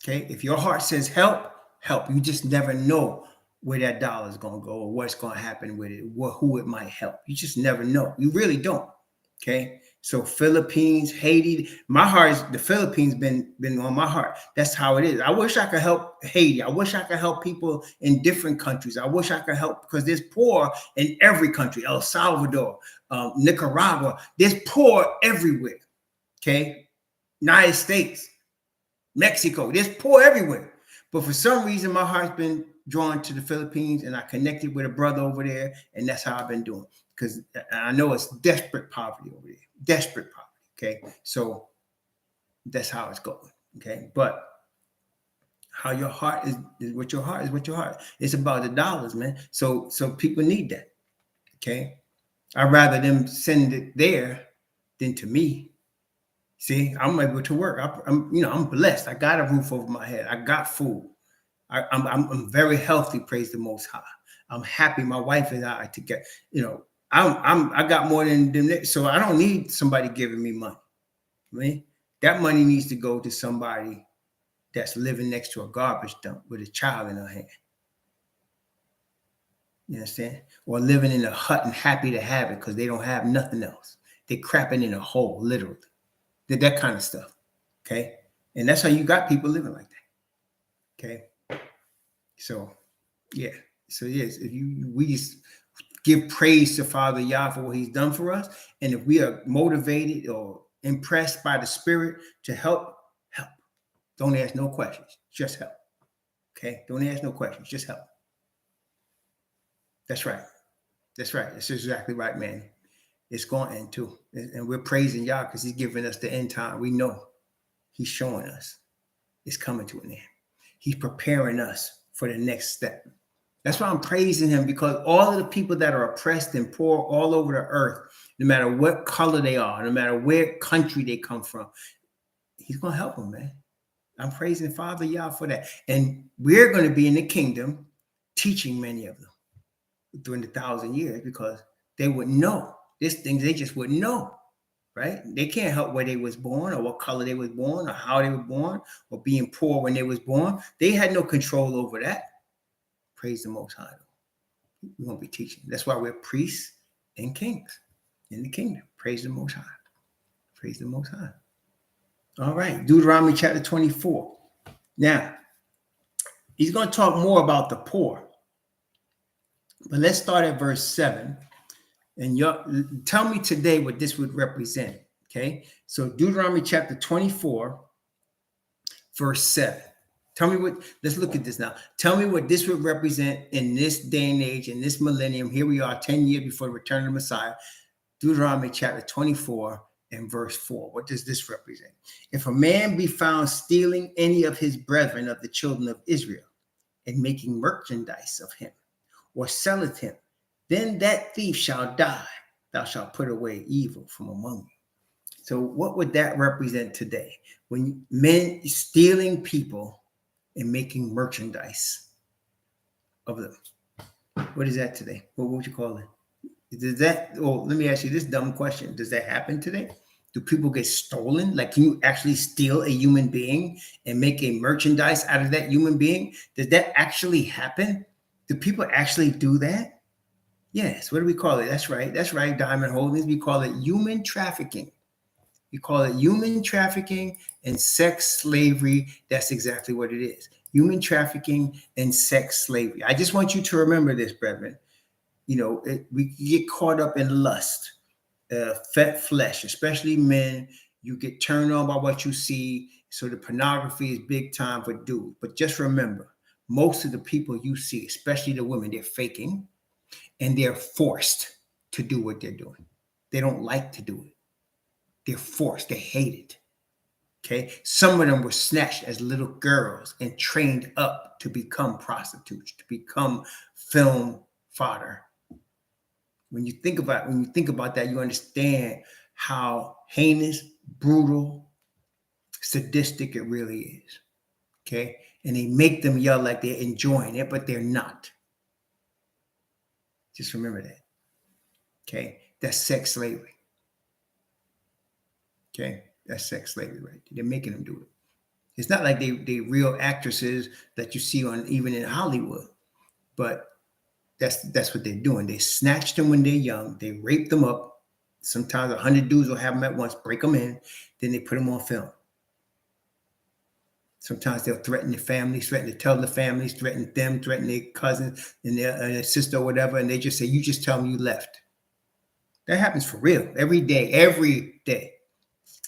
Okay, if your heart says help, help. You just never know where that dollar is going to go or what's going to happen with it, who it might help. You just never know. You really don't. Okay, so Philippines, Haiti, my heart is the Philippines been on my heart. That's how it is. I wish I could help Haiti. I wish I could help people in different countries. I wish I could help because there's poor in every country. El Salvador, Nicaragua, there's poor everywhere. Okay, United States, Mexico, there's poor everywhere. But for some reason, my heart's been drawn to the Philippines, and I connected with a brother over there, and that's how I've been doing. Because I know it's desperate poverty over there, desperate poverty. Okay, so that's how it's going. Okay, but how your heart is what your heart is. What your heart. It's about the dollars, man. So people need that. Okay, I'd rather them send it there than to me. See, I'm able to work. I'm blessed. I got a roof over my head. I got food. I'm very healthy. Praise the Most High. I'm happy. My wife and I together. I got more than them, so I don't need somebody giving me money. Right? That money needs to go to somebody that's living next to a garbage dump with a child in her hand. You understand? Or living in a hut and happy to have it because they don't have nothing else. They're crapping in a hole, literally. That kind of stuff. Okay. And that's how you got people living like that. Okay. So, yeah. So, yes, we just give praise to Father Yah for what he's done for us. And if we are motivated or impressed by the Spirit to help, help. Don't ask no questions. Just help. Okay. Don't ask no questions. Just help. That's right. That's right. That's exactly right, man. It's going into, and we're praising Yah because he's giving us the end time. We know he's showing us it's coming to an end. He's preparing us for the next step. That's why I'm praising him, because all of the people that are oppressed and poor all over the earth, no matter what color they are, no matter where country they come from, he's going to help them, man. I'm praising Father Yah for that. And we're going to be in the kingdom teaching many of them during the 1,000 years, because they would know. There's things they just wouldn't know, right? They can't help where they was born or what color they was born or how they were born or being poor when they was born. They had no control over that. Praise the Most High. We're going to be teaching. That's why we're priests and kings in the kingdom. Praise the Most High. Praise the Most High. All right. Deuteronomy chapter 24. Now, he's going to talk more about the poor. But let's start at verse 7. And tell me today what this would represent. Okay. So Deuteronomy chapter 24, verse 7. Tell me let's look at this now. Tell me what this would represent in this day and age, in this millennium. Here we are 10 years before the return of the Messiah. Deuteronomy chapter 24 and verse 4. What does this represent? If a man be found stealing any of his brethren of the children of Israel and making merchandise of him, or selleth him, then that thief shall die. Thou shalt put away evil from among you. So what would that represent today? When men stealing people and making merchandise of them. What is that today? What would you call it? Does that, let me ask you this dumb question. Does that happen today? Do people get stolen? Like, can you actually steal a human being and make a merchandise out of that human being? Does that actually happen? Do people actually do that? Yes. What do we call it? That's right. That's right. Diamond Holdings. We call it human trafficking. We call it human trafficking and sex slavery. That's exactly what it is. Human trafficking and sex slavery. I just want you to remember this, brethren. We get caught up in lust, fat flesh, especially men. You get turned on by what you see. So the pornography is big time for dudes. But just remember, most of the people you see, especially the women, they're faking. And they're forced to do what they're doing. They don't like to do it. They're forced. They hate it. Okay. Some of them were snatched as little girls and trained up to become prostitutes, to become film fodder. When you think about that, you understand how heinous, brutal, sadistic it really is. Okay. And they make them yell like they're enjoying it, but they're not. Just remember that. Okay. That's sex slavery. Okay, that's sex slavery, right? They're making them do it. It's not like they real actresses that you see on even in Hollywood, but that's what they're doing. They snatch them when they're young. They rape them up. Sometimes 100 dudes will have them at once, break them in, then they put them on film. Sometimes they'll threaten the families, threaten to tell the families, threaten them, threaten their cousins and their sister or whatever, and they just say, "You just tell them you left." That happens for real every day, every day.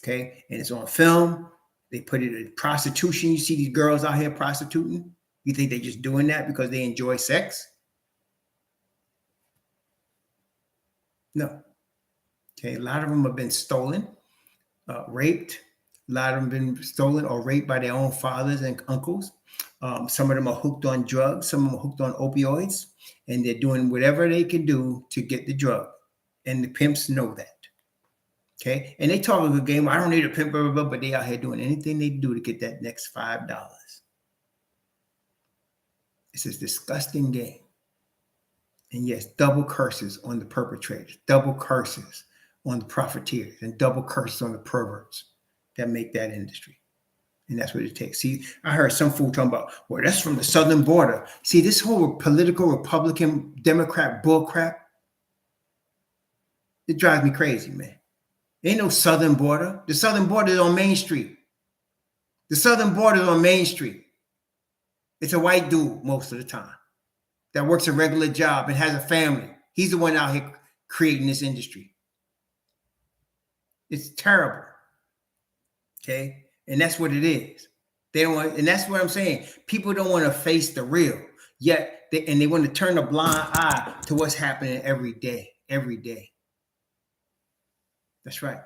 Okay, and it's on film. They put it in prostitution. You see these girls out here prostituting. You think they're just doing that because they enjoy sex? No. Okay, a lot of them have been stolen, raped. A lot of them have been stolen or raped by their own fathers and uncles. Some of them are hooked on drugs. Some of them are hooked on opioids, and they're doing whatever they can do to get the drug. And the pimps know that. Okay, and they talk a good game. I don't need a pimp, blah, blah, blah, but they out here doing anything they do to get that next $5. It's a disgusting game. And yes, double curses on the perpetrators, double curses on the profiteers, and double curses on the perverts that make that industry. And that's what it takes. See, I heard some fool talking about, well, that's from the southern border. See, this whole political Republican Democrat bullcrap, it drives me crazy, man. Ain't no southern border. The southern border is on Main Street. The southern border is on Main Street. It's a white dude most of the time that works a regular job and has a family. He's the one out here creating this industry. It's terrible. Okay. And that's what it is. They don't want, and that's what I'm saying. People don't want to face the real, yet they want to turn a blind eye to what's happening every day. Every day. That's right.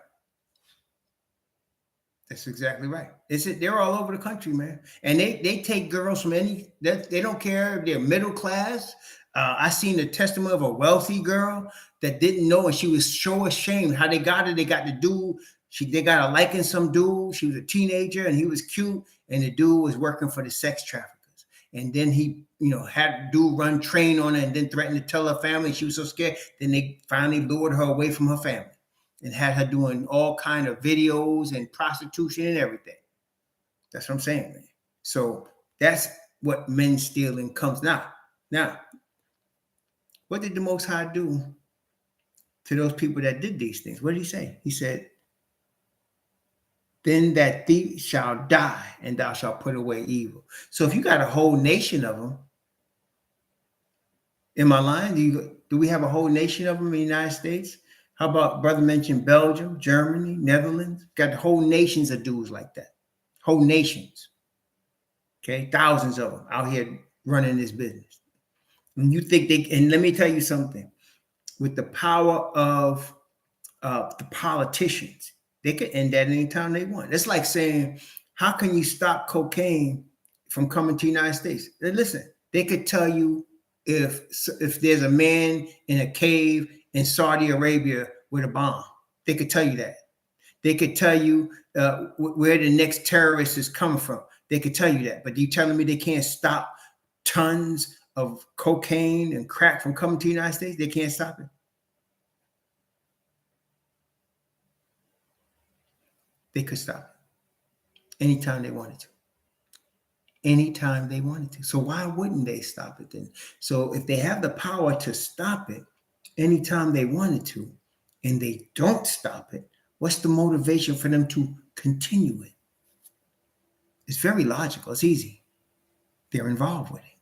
That's exactly right. They're all over the country, man. And they take girls from they don't care if they're middle class. I seen the testimony of a wealthy girl that didn't know, and she was so ashamed how they got her. They got the dude. They got her liking some dude. She was a teenager, and he was cute, and the dude was working for the sex traffickers. And then he, had dude run train on her, and then threatened to tell her family. She was so scared. Then they finally lured her away from her family and had her doing all kind of videos and prostitution and everything. That's what I'm saying, man. So that's what men stealing comes now. Now, what did the Most High do to those people that did these things? What did he say? He said, then that thief shall die, and thou shalt put away evil. So if you got a whole nation of them, am I lying? Do we have a whole nation of them in the United States? How about brother mentioned Belgium, Germany, Netherlands? Got whole nations of dudes like that. Whole nations. Okay, thousands of them out here running this business. And you think and let me tell you something. With the power of the politicians, they could end that anytime they want. It's like saying, how can you stop cocaine from coming to the United States? And listen, they could tell you if there's a man in a cave in Saudi Arabia with a bomb. They could tell you that. They could tell you where the next terrorist is coming from. They could tell you that. But you telling me they can't stop tons of cocaine and crack from coming to the United States? They can't stop it. They could stop it anytime they wanted to. Anytime they wanted to. So why wouldn't they stop it then? So if they have the power to stop it anytime they wanted to, and they don't stop it, what's the motivation for them to continue it? It's very logical. It's easy. They're involved with it,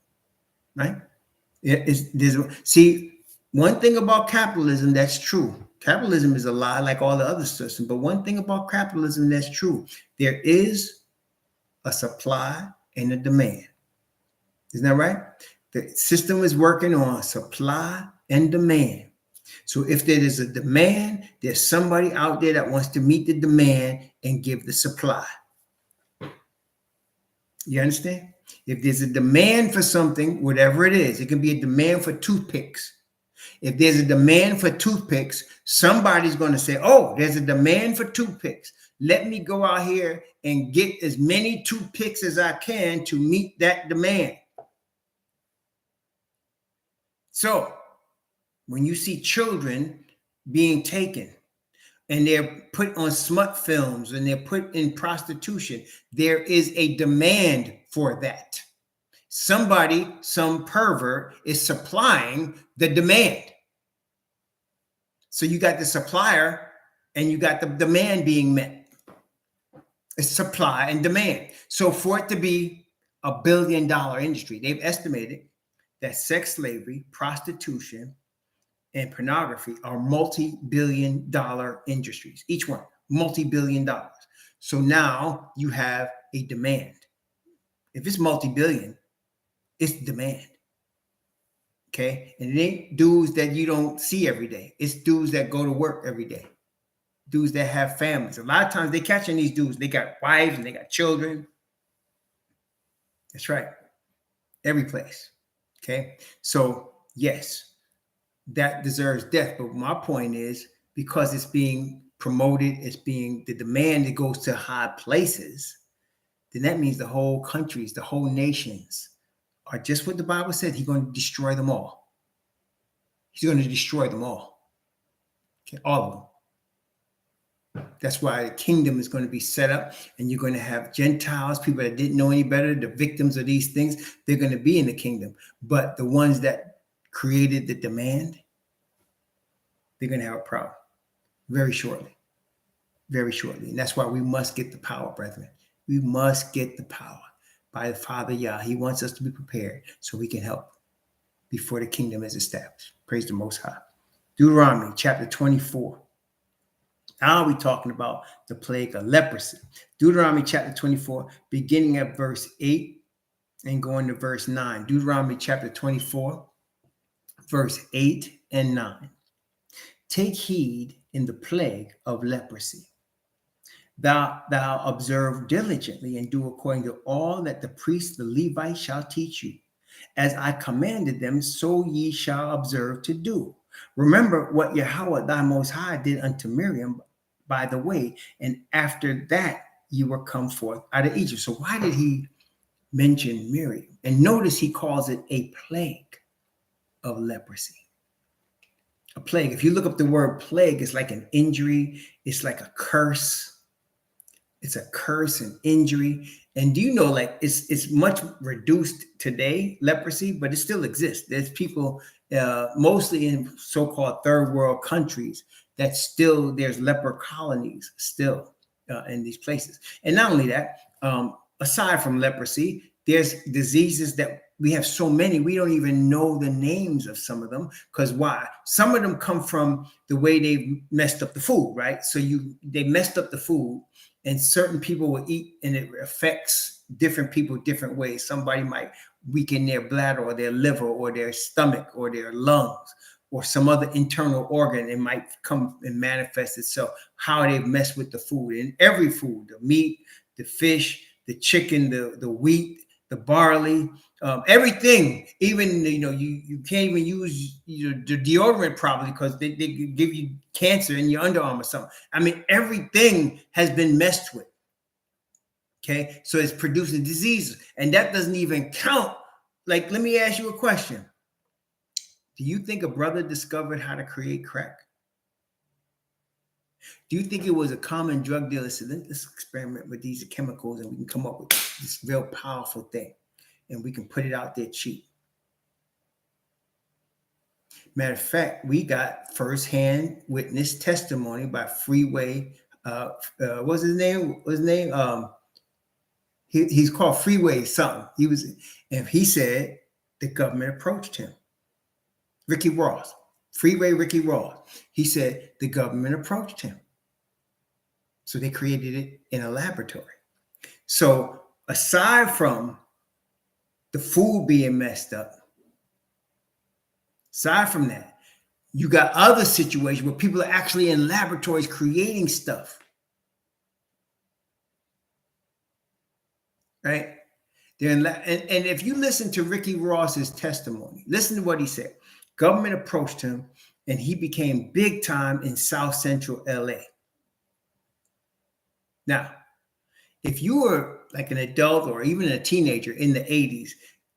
right? See, one thing about capitalism that's true. Capitalism is a lie like all the other systems, but one thing about capitalism that's true, there is a supply and a demand. Isn't that right? The system is working on supply and demand. So if there is a demand, there's somebody out there that wants to meet the demand and give the supply. You understand? If there's a demand for something, whatever it is, it can be a demand for toothpicks. If there's a demand for toothpicks, somebody's going to say, oh, there's a demand for toothpicks. Let me go out here and get as many toothpicks as I can to meet that demand. So when you see children being taken, and they're put on smut films and they're put in prostitution, there is a demand for that. Somebody, some pervert is supplying the demand. So you got the supplier and you got the demand being met. It's supply and demand. So for it to be $1 billion industry, they've estimated that sex slavery, prostitution, and pornography are multi-billion-dollar industries. Each one, multi-billion dollars. So now you have a demand. If it's multi-billion, it's demand. Okay? And it ain't dudes that you don't see every day. It's dudes that go to work every day. Dudes that have families. A lot of times they catching these dudes. They got wives and they got children. That's right. Every place. Okay? So, yes, that deserves death. But my point is, because it's being promoted, it's being the demand that goes to high places, then that means the whole countries, the whole nations are just what the Bible said. He's going to destroy them all. He's going to destroy them all. Okay, all of them. That's why the kingdom is going to be set up, and you're going to have Gentiles, people that didn't know any better, the victims of these things, they're going to be in the kingdom. But the ones that created the demand, they're going to have a problem very shortly. Very shortly. And that's why we must get the power, brethren. We must get the power by the Father Yah. He wants us to be prepared so we can help before the kingdom is established. Praise the Most High. Deuteronomy chapter 24. Now we're talking about the plague of leprosy. Deuteronomy chapter 24, beginning at verse 8 and going to verse 9. Deuteronomy chapter 24, verse 8 and 9. Take heed in the plague of leprosy. Thou observe diligently and do according to all that the priests, the Levites, shall teach you. As I commanded them, so ye shall observe to do. Remember what Yahweh thy Most High did unto Miriam by the way, and after that you were come forth out of Egypt. So why did he mention Miriam? And notice he calls it a plague of leprosy. A plague. If you look up the word plague, it's like an injury. It's like a curse. It's a curse and injury. And do you know, like, it's much reduced today, leprosy, but it still exists. There's people, mostly in so-called third world countries, that still, there's leper colonies still in these places. And not only that, aside from leprosy, there's diseases that we have so many, we don't even know the names of some of them. Because why? Some of them come from the way they messed up the food, right? So they messed up the food, and certain people will eat, and it affects different people different ways. Somebody might weaken their bladder or their liver or their stomach or their lungs or some other internal organ. It might come and manifest itself, how they mess with the food. And every food, the meat, the fish, the chicken, the wheat, the barley, everything, even, you can't even use the deodorant probably because they give you cancer in your underarm or something. I mean, everything has been messed with. Okay. So it's producing diseases, and that doesn't even count. Like, let me ask you a question. Do you think a brother discovered how to create crack? Do you think it was a common drug dealer said, let's experiment with these chemicals and we can come up with this real powerful thing and we can put it out there cheap? Matter of fact, we got firsthand witness testimony by Freeway. What's his name? He's called Freeway something. He said the government approached him. Ricky Ross, Freeway Ricky Ross. He said the government approached him. So they created it in a laboratory. So aside from the food being messed up, aside from that, you got other situations where people are actually in laboratories creating stuff. Right? And if you listen to Ricky Ross's testimony, listen to what he said. Government approached him and he became big time in South Central LA. Now, if you were like an adult or even a teenager in the 80s,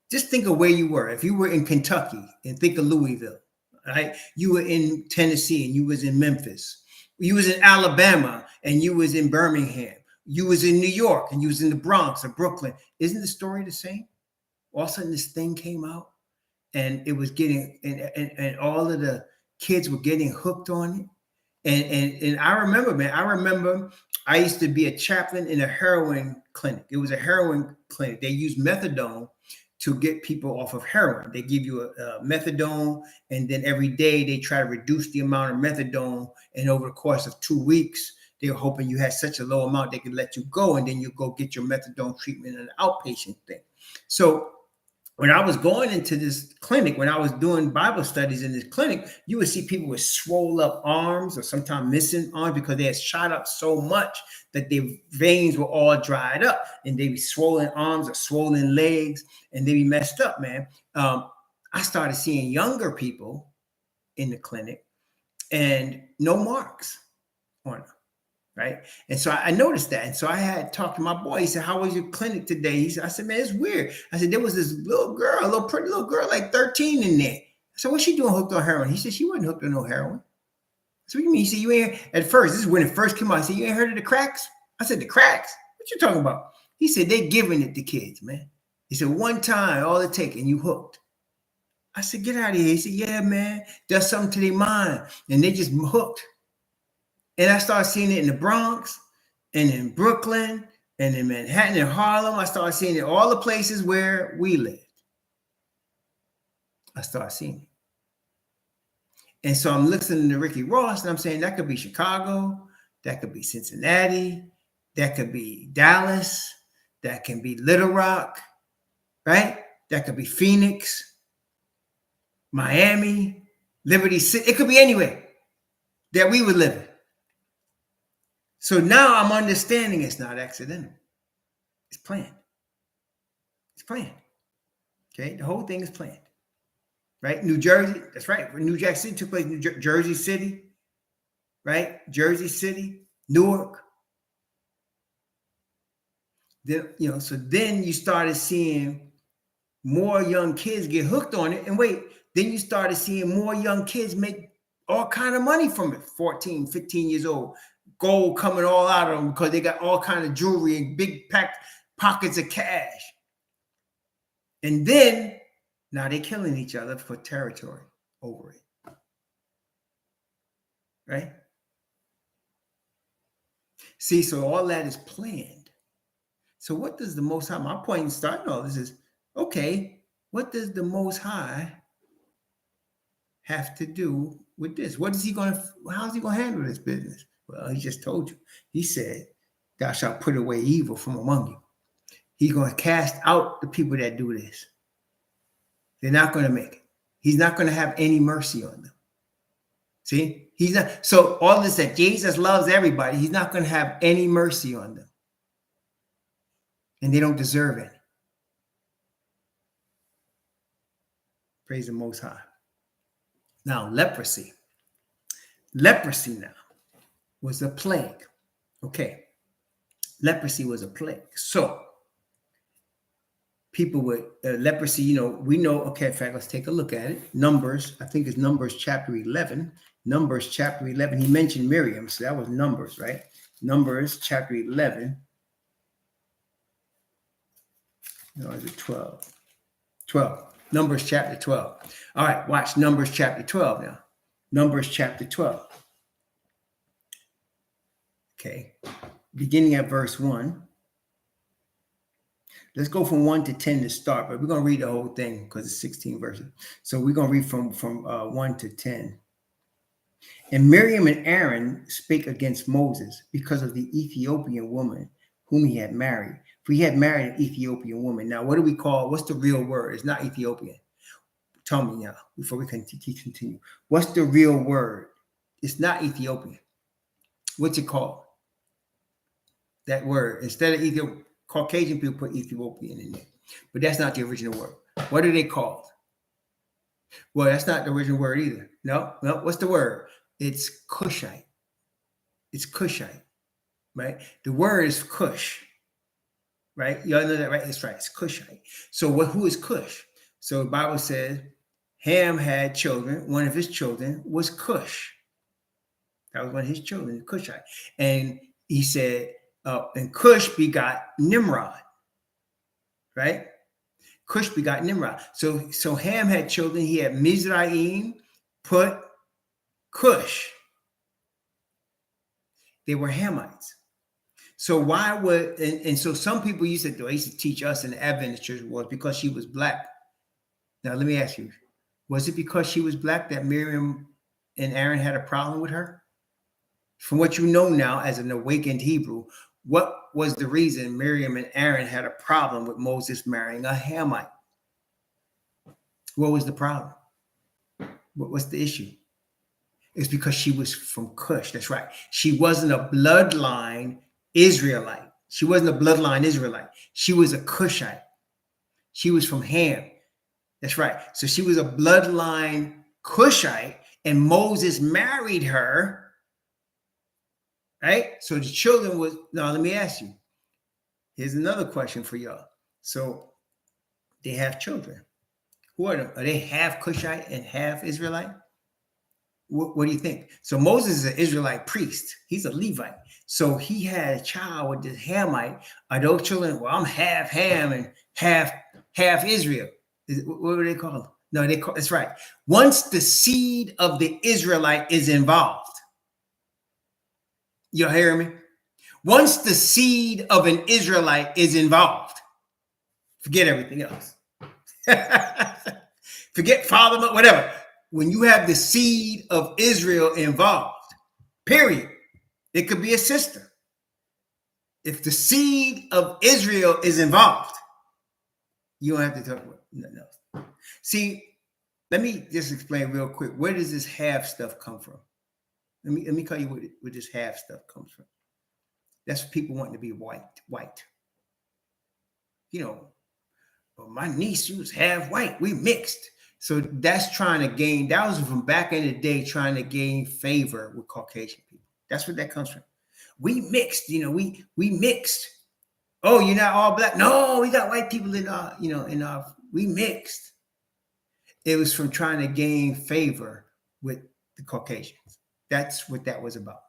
just think of where you were. If you were in Kentucky and think of Louisville, right? You were in Tennessee and you was in Memphis. You was in Alabama and you was in Birmingham. You was in New York and you was in the Bronx or Brooklyn. Isn't the story the same? All of a sudden this thing came out and it was getting, and all of the kids were getting hooked on it. And I remember, man, I used to be a chaplain in a heroin clinic. It was a heroin clinic. They used methadone to get people off of heroin. They give you a methadone, and then every day they try to reduce the amount of methadone. And over the course of 2 weeks, they were hoping you had such a low amount they could let you go, and then you go get your methadone treatment in an outpatient thing. So when I was going into this clinic, when I was doing Bible studies in this clinic, you would see people with swole up arms or sometimes missing arms because they had shot up so much that their veins were all dried up, and they be swollen arms or swollen legs, and they be messed up, man. I started seeing younger people in the clinic and no marks on them. Right. And so I noticed that. And so I had talked to my boy. He said, "How was your clinic today?" I said, "Man, it's weird." I said, "There was this little girl, a little pretty little girl, like 13 in there." I said, "What's she doing hooked on heroin?" He said, "She wasn't hooked on no heroin." So what do you mean? He said, "You ain't at first." This is when it first came out. I said, "You ain't heard of the cracks?" I said, "The cracks? What you talking about?" He said, "They giving it to kids, man." He said, "One time, all it take, and you hooked." I said, "Get out of here." He said, "Yeah, man, does something to their mind, and they just hooked." And I started seeing it in the Bronx, and in Brooklyn, and in Manhattan and Harlem. I started seeing it all the places where we lived. I started seeing it. And so I'm listening to Ricky Ross, and I'm saying that could be Chicago, that could be Cincinnati, that could be Dallas, that can be Little Rock, right? That could be Phoenix, Miami, Liberty City. It could be anywhere that we would live in. So now I'm understanding it's not accidental. It's planned. It's planned. Okay, the whole thing is planned. Right? New Jersey, that's right. When New Jack City took place, Jersey City, right? Jersey City, Newark. Then, so then you started seeing more young kids get hooked on it. And wait, then you started seeing more young kids make all kind of money from it. 14, 15 years old. Gold coming all out of them because they got all kind of jewelry and big packed pockets of cash. And then now they're killing each other for territory over it. Right? See, so all that is planned. So what does the Most High, my point in starting all this is, okay, what does the Most High have to do with this? How is he going to handle this business? Well, he just told you. He said, "Thou shalt put away evil from among you." He's going to cast out the people that do this. They're not going to make it. He's not going to have any mercy on them. See, he's not. So all this that Jesus loves everybody, he's not going to have any mercy on them. And they don't deserve it. Praise the Most High. Now, leprosy. Leprosy now was a plague. Okay. Leprosy was a plague. So people with leprosy, we know, okay, in fact, let's take a look at it. Numbers, I think it's Numbers chapter 11. Numbers chapter 11. He mentioned Miriam, so that was Numbers, right? Numbers chapter 11. No, is it 12? 12. Numbers chapter 12. All right, watch Numbers chapter 12 now. Numbers chapter 12. Okay. Beginning at verse 1. Let's go from 1 to 10 to start, but we're going to read the whole thing because it's 16 verses. So we're going to read from 1 to 10. And Miriam and Aaron spake against Moses because of the Ethiopian woman whom he had married. For he had married an Ethiopian woman. Now, what do we call, what's the real word? It's not Ethiopian. Tell me now, before we continue. What's the real word? It's not Ethiopian. What's it called? That word. Instead of Ethiopian, Caucasian people put Ethiopian in there. But that's not the original word. What are they called? Well, that's not the original word either. No. What's the word? It's Cushite. It's Cushite, right? The word is Cush, right? Y'all know that, right? That's right. It's Cushite. So who is Cush? So the Bible says Ham had children. One of his children was Cush. That was one of his children, the Cushite. And he said, and Cush begot Nimrod, right? Cush begot Nimrod. So Ham had children. He had Mizraim, Put, Cush. They were Hamites. So why would, and so some people used to teach us in the Adventist church was because she was black. Now, let me ask you, was it because she was black that Miriam and Aaron had a problem with her? From what you know now as an awakened Hebrew, what was the reason Miriam and Aaron had a problem with Moses marrying a Hamite? What was the problem? What's the issue? It's because she was from Cush. That's right. She wasn't a bloodline Israelite. She wasn't a bloodline Israelite. She was a Cushite. She was from Ham. That's right. So she was a bloodline Cushite, and Moses married her. Right? So the children was, now let me ask you. Here's another question for y'all. So they have children. Who are them? Are they half Cushite and half Israelite? What do you think? So Moses is an Israelite priest. He's a Levite. So he had a child with this Hamite. Are those children? Well, I'm half Ham and half Israel. What do they call them? No, that's right. Once the seed of the Israelite is involved, you hear me? Once the seed of an Israelite is involved, forget everything else. Forget father, whatever. When you have the seed of Israel involved, period, it could be a sister. If the seed of Israel is involved, you don't have to talk about nothing else. See, let me just explain real quick. Where does this half stuff come from? Let me tell you where this half stuff comes from. That's people wanting to be white. You know, well, my niece, she was half white. We mixed. So that's trying to gain, that was from back in the day, trying to gain favor with Caucasian people. That's where that comes from. We mixed, we mixed. Oh, you're not all black. No, we got white people in our, we mixed. It was from trying to gain favor with the Caucasians. That's what that was about.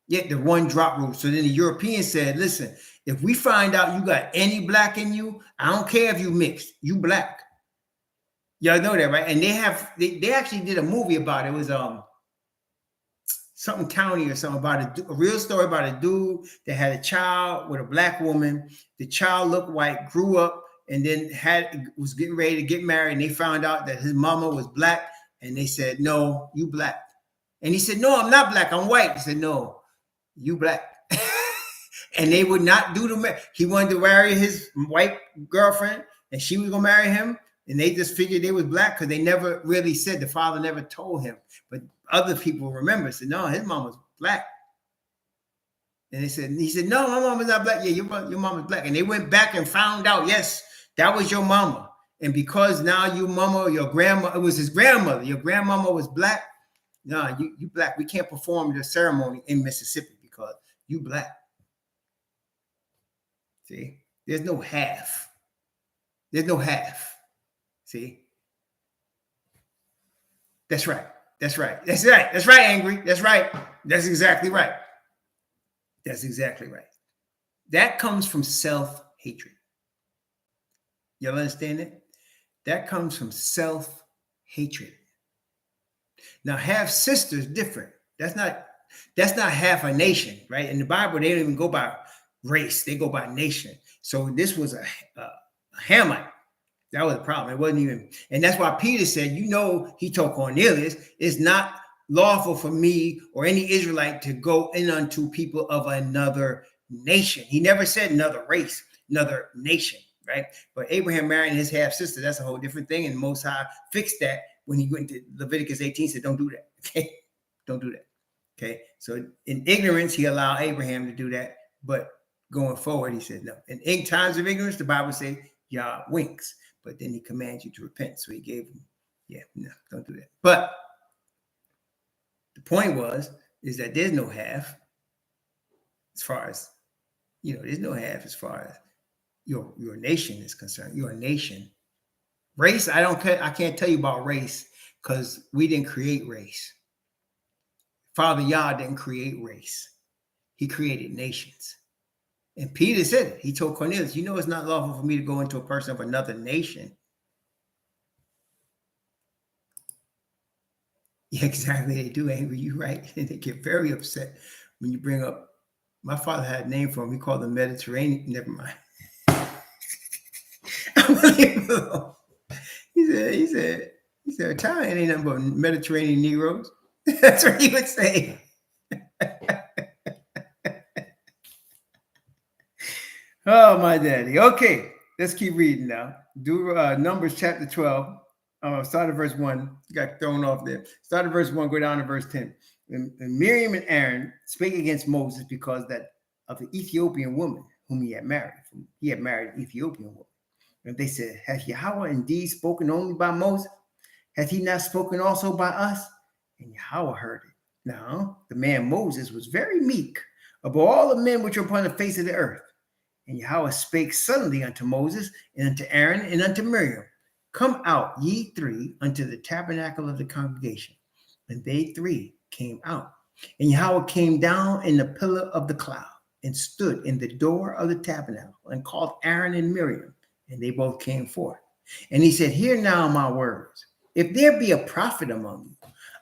Yet the one drop rule. So then the Europeans said, listen, if we find out you got any black in you, I don't care if you mixed, you black. Y'all know that, right? And they actually did a movie about it. It was something county or something about a real story about a dude that had a child with a black woman. The child looked white, grew up, and then was getting ready to get married. And they found out that his mama was black, and they said, "No, you black." And he said, "No, I'm not black. I'm white." He said, "No, you black." And they would not do the marriage. He wanted to marry his white girlfriend, and she was gonna marry him. And they just figured they was black because they never really said, the father never told him. But other people remember, said, no, his mom was black. And he said, no, my mom is not black. Yeah, your mom is black. And they went back and found out, yes, that was your mama. And because now your mama, your grandma, it was his grandmother, your grandmama was black. No, you black. We can't perform the ceremony in Mississippi because you black. See, there's no half. There's no half. See, that's right. That's right. That's right. That's right, Angry. That's right. That's exactly right. That's exactly right. That comes from self-hatred. Y'all understand it? That comes from self-hatred. Now, half sister is different. That's not half a nation, right? In the Bible, they don't even go by race; they go by nation. So this was a Hamite. That was the problem. It wasn't even, and that's why Peter said, he told Cornelius, it's not lawful for me or any Israelite to go in unto people of another nation. He never said another race, another nation, right? But Abraham marrying his half sister, that's a whole different thing. And Most High fixed that when he went to Leviticus 18, said, don't do that. Okay. Don't do that. Okay. So in ignorance, he allowed Abraham to do that. But going forward, he said, no. In times of ignorance, the Bible says, Yah winks. But then he commands you to repent. So he gave him, no, don't do that. But the point is that there's no half as far as, there's no half as far as your nation is concerned. You're a nation. Race, I can't tell you about race because we didn't create race. Father Yah didn't create race. He created nations. And Peter said it. He told Cornelius, it's not lawful for me to go into a person of another nation. Yeah, exactly. They do, Angry. You're right. They get very upset when you bring up. My father had a name for him. We called him Mediterranean. Never mind. He said, Italian ain't nothing but Mediterranean Negroes. That's what he would say. Oh, my daddy. Okay, let's keep reading now. Numbers chapter 12. Start at verse 1. Got thrown off there. Start at verse 1, go down to verse 10. And Miriam and Aaron spake against Moses because of the Ethiopian woman whom he had married. He had married an Ethiopian woman. And they said, hath Yahweh indeed spoken only by Moses? Hath he not spoken also by us? And Yahweh heard it. Now, the man Moses was very meek above all the men which were upon the face of the earth. And Yahweh spake suddenly unto Moses, and unto Aaron, and unto Miriam, come out, ye three, unto the tabernacle of the congregation. And they three came out. And Yahweh came down in the pillar of the cloud, and stood in the door of the tabernacle, and called Aaron and Miriam, and they both came forth. And he said, hear now my words. If there be a prophet among you,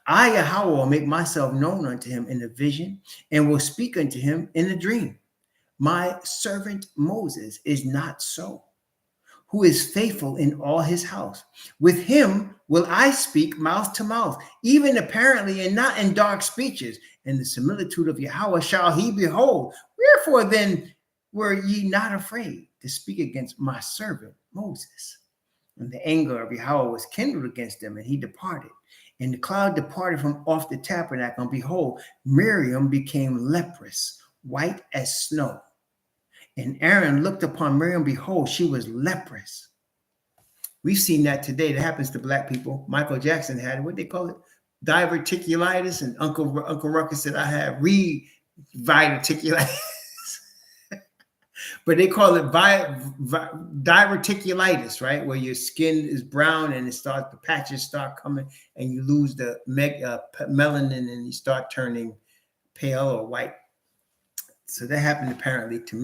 I, Yahweh, will make myself known unto him in a vision, and will speak unto him in a dream. My servant Moses is not so, who is faithful in all his house. With him will I speak mouth to mouth, even apparently, and not in dark speeches. And the similitude of Yahweh shall he behold. Wherefore then were ye not afraid to speak against my servant Moses? And the anger of Yahweh was kindled against them, and he departed. And the cloud departed from off the tabernacle, and behold, Miriam became leprous, white as snow. And Aaron looked upon Miriam, behold, she was leprous. We've seen that today. That happens to black people. Michael Jackson had what they call it, diverticulitis, and Uncle Ruckus said I have diverticulitis. But they call it diverticulitis, right? Where your skin is brown and the patches start coming, and you lose the melanin, and you start turning pale or white. So that happened apparently to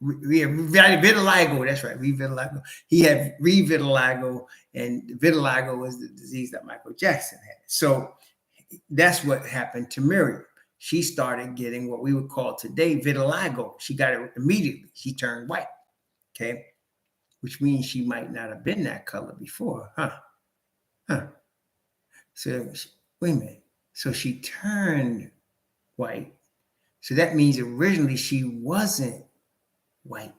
vitiligo. That's right, vitiligo. He had vitiligo, and vitiligo was the disease that Michael Jackson had. So that's what happened to Miriam. She started getting what we would call today vitiligo. She got it immediately. She turned white, okay? Which means she might not have been that color before, huh? So wait a minute. So she turned white. So that means originally she wasn't white.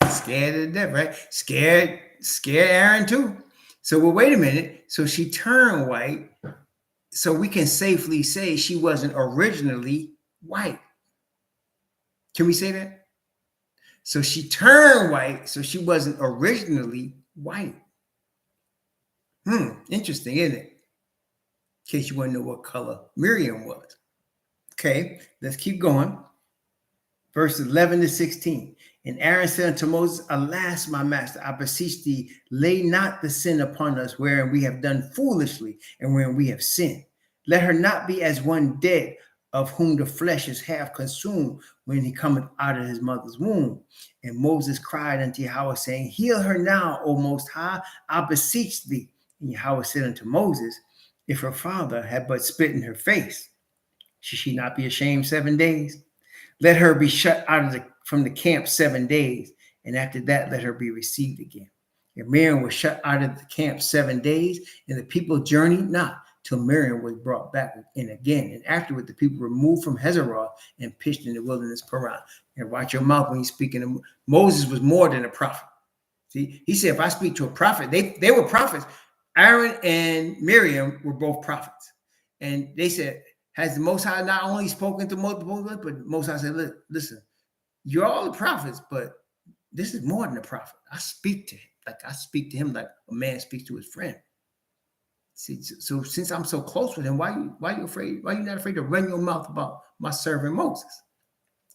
Scared to death, right? Scared Aaron too. So, well, wait a minute. So she turned white. So we can safely say she wasn't originally white. Can we say that? So she turned white, so she wasn't originally white. Interesting, isn't it? In case you want to know what color Miriam was. Okay, let's keep going. Verses 11 to 16. And Aaron said unto Moses, alas, my master, I beseech thee, lay not the sin upon us wherein we have done foolishly and wherein we have sinned. Let her not be as one dead, of whom the flesh is half consumed when he cometh out of his mother's womb. And Moses cried unto Yahweh, saying, heal her now, O Most High, I beseech thee. And Yahweh said unto Moses, if her father had but spit in her face, should she not be ashamed 7 days? Let her be shut out from the camp 7 days, and after that let her be received again. And Miriam was shut out of the camp 7 days, and the people journeyed not till Miriam was brought back in again. And afterward the people removed from Hazeroth and pitched in the wilderness Paran. And watch your mouth when you're speaking. Moses was more than a prophet. See, he said, if I speak to a prophet, they were prophets. Aaron and Miriam were both prophets. And they said, has the Most High not only spoken to multiple, but the Most High said, look, listen, you're all the prophets, but this is more than a prophet. I speak to him like a man speaks to his friend. See, so since I'm so close with him, why you afraid? Why are you not afraid to run your mouth about my servant Moses?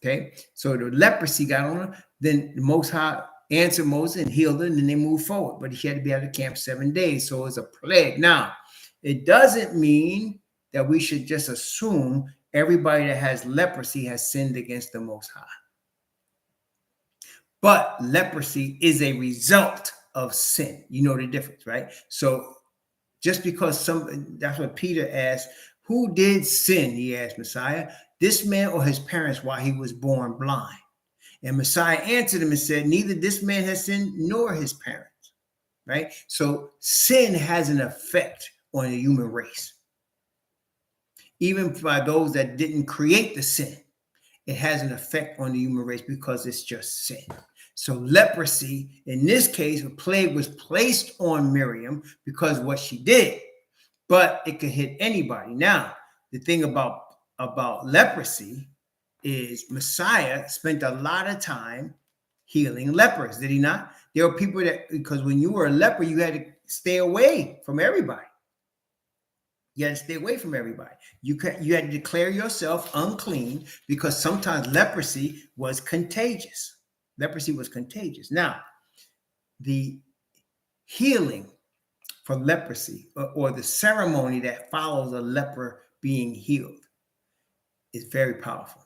Okay, so the leprosy got on her. Then the Most High answered Moses and healed her, and then they moved forward. But she had to be out of camp 7 days, so it was a plague. Now, it doesn't mean that we should just assume everybody that has leprosy has sinned against the Most High. But leprosy is a result of sin. You know the difference, right? So just because that's what Peter asked, who did sin? He asked Messiah, this man or his parents while he was born blind? And Messiah answered him and said, neither this man has sinned nor his parents, right? So sin has an effect on the human race. Even by those that didn't create the sin, it has an effect on the human race because it's just sin. So leprosy, in this case, a plague was placed on Miriam because of what she did, but it could hit anybody. Now, the thing about leprosy is Messiah spent a lot of time healing lepers, did he not? There were people that, because when you were a leper, you had to stay away from everybody. You had to stay away from everybody. You had to declare yourself unclean because sometimes leprosy was contagious. Leprosy was contagious. Now, the healing for leprosy or the ceremony that follows a leper being healed is very powerful.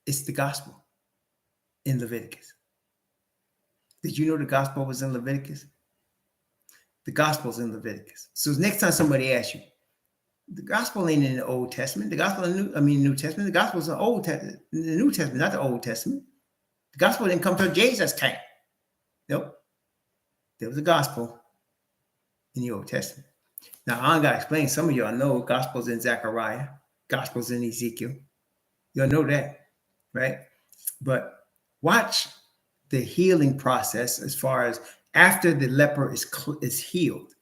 It's the gospel in Leviticus. Did you know the gospel was in Leviticus? The gospel's in Leviticus. So next time somebody asks you, the gospel ain't in the Old Testament. The gospel in New Testament. The gospel's in the New Testament, not the Old Testament. The gospel didn't come till Jesus came. Nope. There was a gospel in the Old Testament. Now, I got to explain. Some of y'all know gospel's in Zechariah. Gospel's in Ezekiel. Y'all know that, right? But watch the healing process as far as after the leper is healed.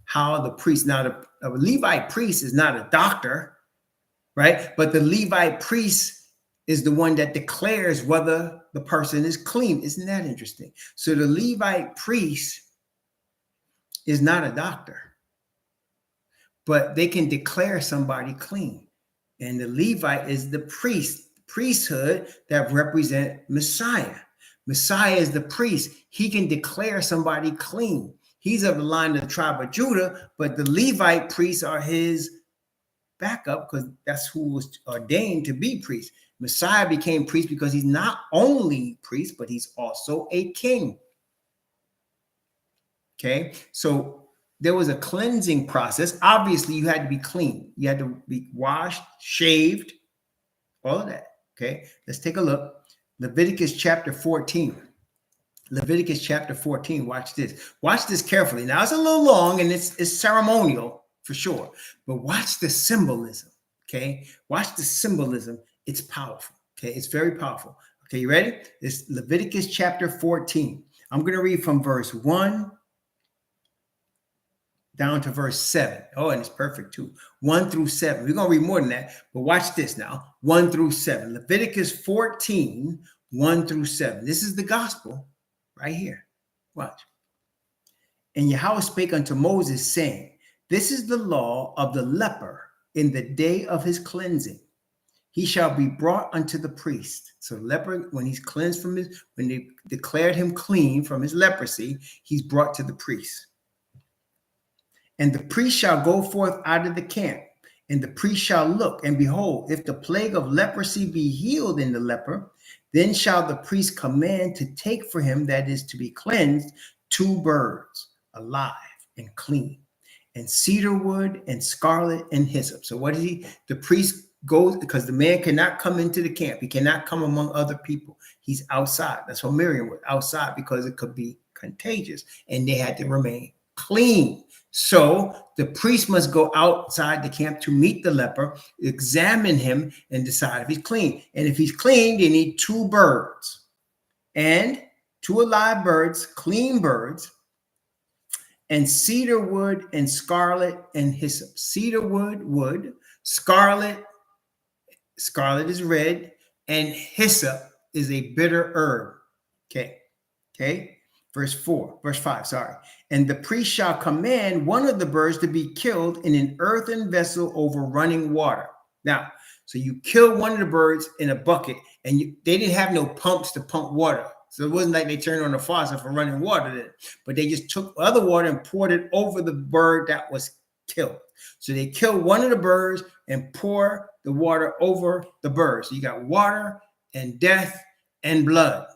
How the priest, now the Levite priest is not a doctor, right? But the Levite priest is the one that declares whether the person is clean. Isn't that interesting? So the Levite priest is not a doctor, but they can declare somebody clean. And the Levite is the priesthood that represent Messiah. Messiah is the priest. He can declare somebody clean. He's of the line of the tribe of Judah, but the Levite priests are his backup because that's who was ordained to be priest. Messiah became priest because he's not only priest, but he's also a king. Okay, so there was a cleansing process. Obviously, you had to be clean. You had to be washed, shaved, all of that. Okay, let's take a look. Leviticus chapter 14. Leviticus chapter 14. Watch this. Watch this carefully. Now, it's a little long and it's ceremonial for sure, but watch the symbolism. Okay, watch the symbolism. It's powerful. Okay, it's very powerful. Okay, you ready? It's Leviticus chapter 14. I'm going to read from verse 1 down to verse 7. Oh, and it's perfect too. 1 through 7. We're going to read more than that, but watch this now. 1 through 7. Leviticus 14, 1 through 7. This is the gospel right here. Watch. And Yahweh spake unto Moses, saying, this is the law of the leper in the day of his cleansing. He shall be brought unto the priest. So leper, when he's cleansed from when they declared him clean from his leprosy, he's brought to the priest. And the priest shall go forth out of the camp, and the priest shall look, and behold, if the plague of leprosy be healed in the leper, then shall the priest command to take for him that is to be cleansed 2 birds, alive and clean, and cedar wood and scarlet and hyssop. So what is he? The priest goes, because the man cannot come into the camp. He cannot come among other people. He's outside. That's what Miriam was, outside, because it could be contagious, and they had to remain clean. So the priest must go outside the camp to meet the leper, examine him, and decide if he's clean. And if he's clean, they need 2 birds and 2 alive birds, clean birds, and cedar wood and scarlet and hyssop. Cedar wood, scarlet is red, and hyssop is a bitter herb. Okay. Verse 5, sorry. And the priest shall command one of the birds to be killed in an earthen vessel over running water. Now, so you kill one of the birds in a bucket, and they didn't have no pumps to pump water. So it wasn't like they turned on the faucet for running water then, but they just took other water and poured it over the bird that was killed. So they kill one of the birds and pour the water over the bird. So you got water and death and blood.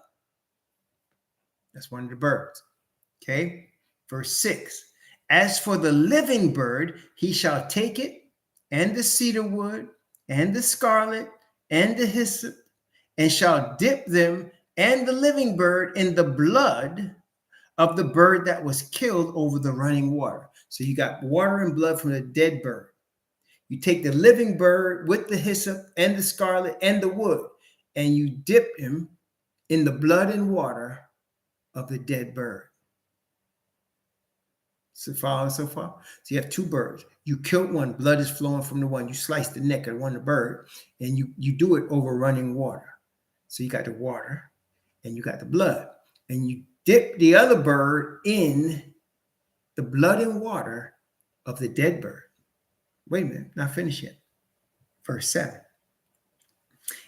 That's one of the birds. Okay. Verse 6. As for the living bird, he shall take it, and the cedar wood, and the scarlet, and the hyssop, and shall dip them and the living bird in the blood of the bird that was killed over the running water. So you got water and blood from the dead bird. You take the living bird with the hyssop and the scarlet and the wood, and you dip him in the blood and water of the dead bird. So far, so far. So you have two birds. You killed one, blood is flowing from the one. You slice the neck of one, the bird, and you do it over running water. So you got the water and you got the blood, and you dip the other bird in the blood and water of the dead bird. Wait a minute, not finished yet. Verse 7.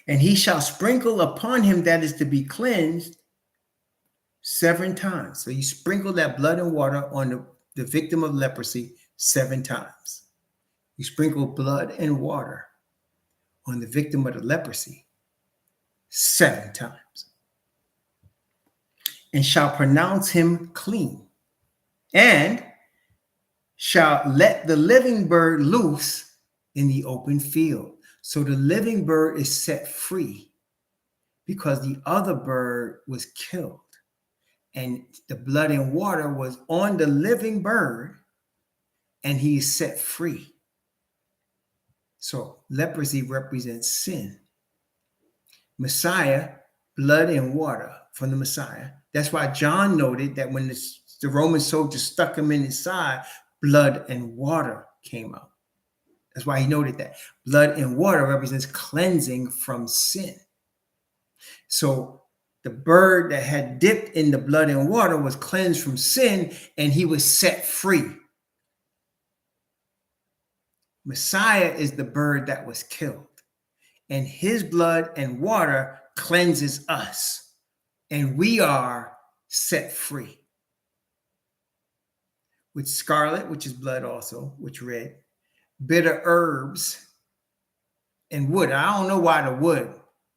And he shall sprinkle upon him that is to be cleansed 7 times. So you sprinkle that blood and water on the victim of leprosy 7 times. You sprinkle blood and water on the victim of the leprosy 7 times. And shall pronounce him clean, and shall let the living bird loose in the open field. So the living bird is set free because the other bird was killed, and the blood and water was on the living bird, and he is set free. So leprosy represents sin. Messiah, blood and water from the Messiah. That's why John noted that when the Roman soldiers stuck him in his side, blood and water came out. That's why he noted that. Blood and water represents cleansing from sin. So the bird that had dipped in the blood and water was cleansed from sin, and he was set free. Messiah is the bird that was killed, and his blood and water cleanses us, and we are set free. With scarlet, which is blood also, which red, bitter herbs, and wood. I don't know why the wood,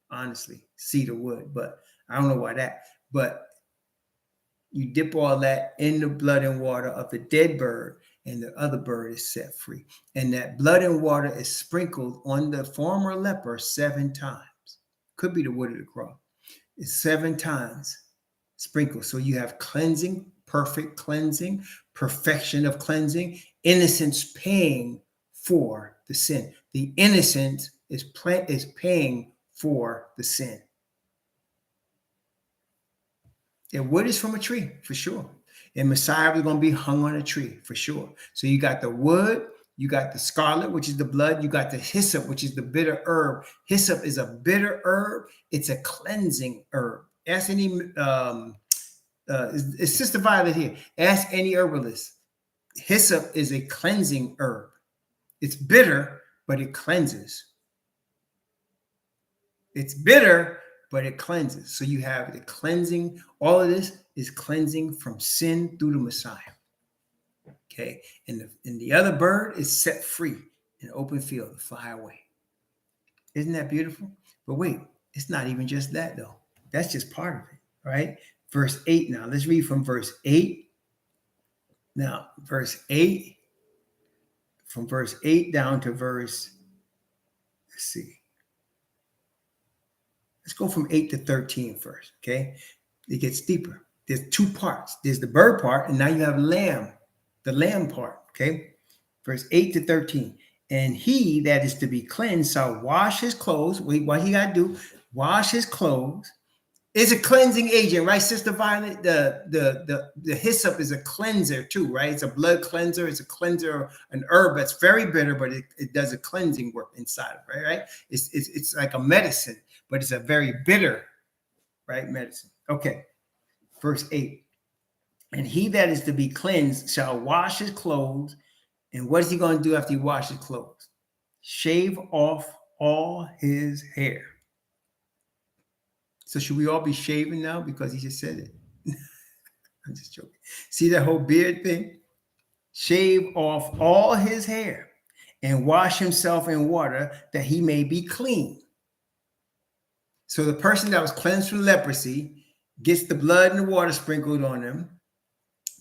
honestly, cedar wood, but I don't know why that. But you dip all that in the blood and water of the dead bird, and the other bird is set free. And that blood and water is sprinkled on the former leper 7 times. Could be the wood of the cross. It's 7 times sprinkled. So you have cleansing, perfect cleansing, perfection of cleansing, innocence paying for the sin. The innocent is paying for the sin. And wood is from a tree, for sure. And Messiah was going to be hung on a tree, for sure. So you got the wood, you got the scarlet, which is the blood, you got the hyssop, which is the bitter herb. Hyssop is a bitter herb. It's a cleansing herb. Ask any, it's Sister Violet here. Ask any herbalist. Hyssop is a cleansing herb. It's bitter, but it cleanses. It's bitter, but it cleanses. So you have the cleansing. All of this is cleansing from sin through the Messiah. Okay. And the other bird is set free in the open field to fly away. Isn't that beautiful? But wait, it's not even just that though. That's just part of it, right? Verse 8 now. Let's read from verse 8. Now, verse 8, from verse 8 down to verse, let's see. Let's go from 8 to 13 first, okay? It gets deeper. There's 2 parts. There's the bird part, and now you have lamb, the lamb part, okay? Verse 8 to 13. And he that is to be cleansed shall wash his clothes. Wait, what he got to do? Wash his clothes. It's a cleansing agent, right, Sister Violet? The hyssop is a cleanser too, right? It's a blood cleanser. It's a cleanser, an herb that's very bitter, but it does a cleansing work inside of it, right? It's like a medicine, but it's a very bitter, right, medicine. Okay, verse 8. And he that is to be cleansed shall wash his clothes. And what is he going to do after he washes his clothes? Shave off all his hair. So should we all be shaving now? Because he just said it. I'm just joking. See that whole beard thing? shave off all his hair and wash himself in water that he may be clean. So the person that was cleansed from leprosy gets the blood and the water sprinkled on them.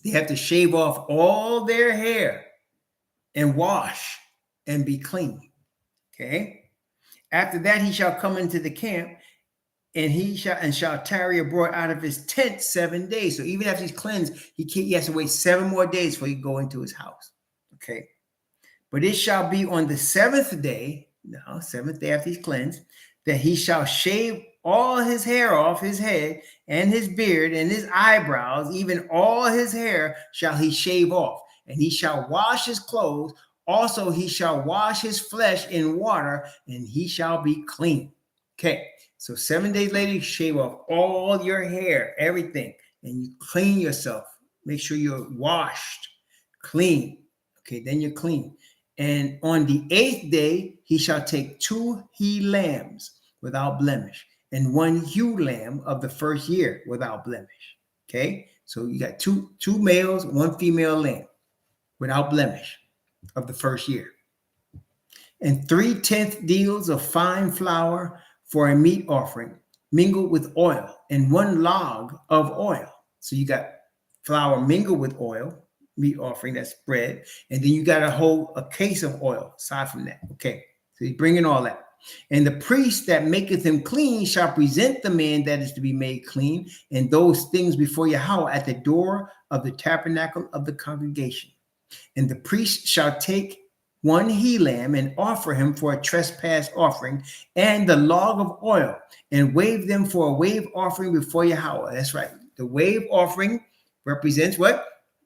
They have to shave off all their hair and wash and be clean. Okay. After that, he shall come into the camp, and he shall tarry abroad out of his tent 7 days. So even after he's cleansed, he has to wait 7 more days before he go into his house. Okay. But it shall be on the 7th day, now 7th day after he's cleansed, that he shall shave all his hair off his head, and his beard and his eyebrows, even all his hair shall he shave off. And he shall wash his clothes. Also he shall wash his flesh in water, and he shall be clean. Okay, so 7 days later, you shave off all your hair, everything, and you clean yourself. Make sure you're washed, clean. Okay, then you're clean. And on the 8th day, he shall take 2 he lambs without blemish, and 1 ewe lamb of the first year without blemish. Okay, so you got two males, 1 female lamb without blemish of the first year, and 3/10 deals of fine flour for a meat offering, mingled with oil, and 1 log of oil. So you got flour mingled with oil, meat offering, that's bread, and then you got a case of oil aside from that. Okay, so he's bringing all that. And the priest that maketh him clean shall present the man that is to be made clean, and those things before Yahweh at the door of the tabernacle of the congregation. And the priest shall take 1 he lamb and offer him for a trespass offering, and the log of oil, and wave them for a wave offering before Yahweh. That's right. The wave offering represents what?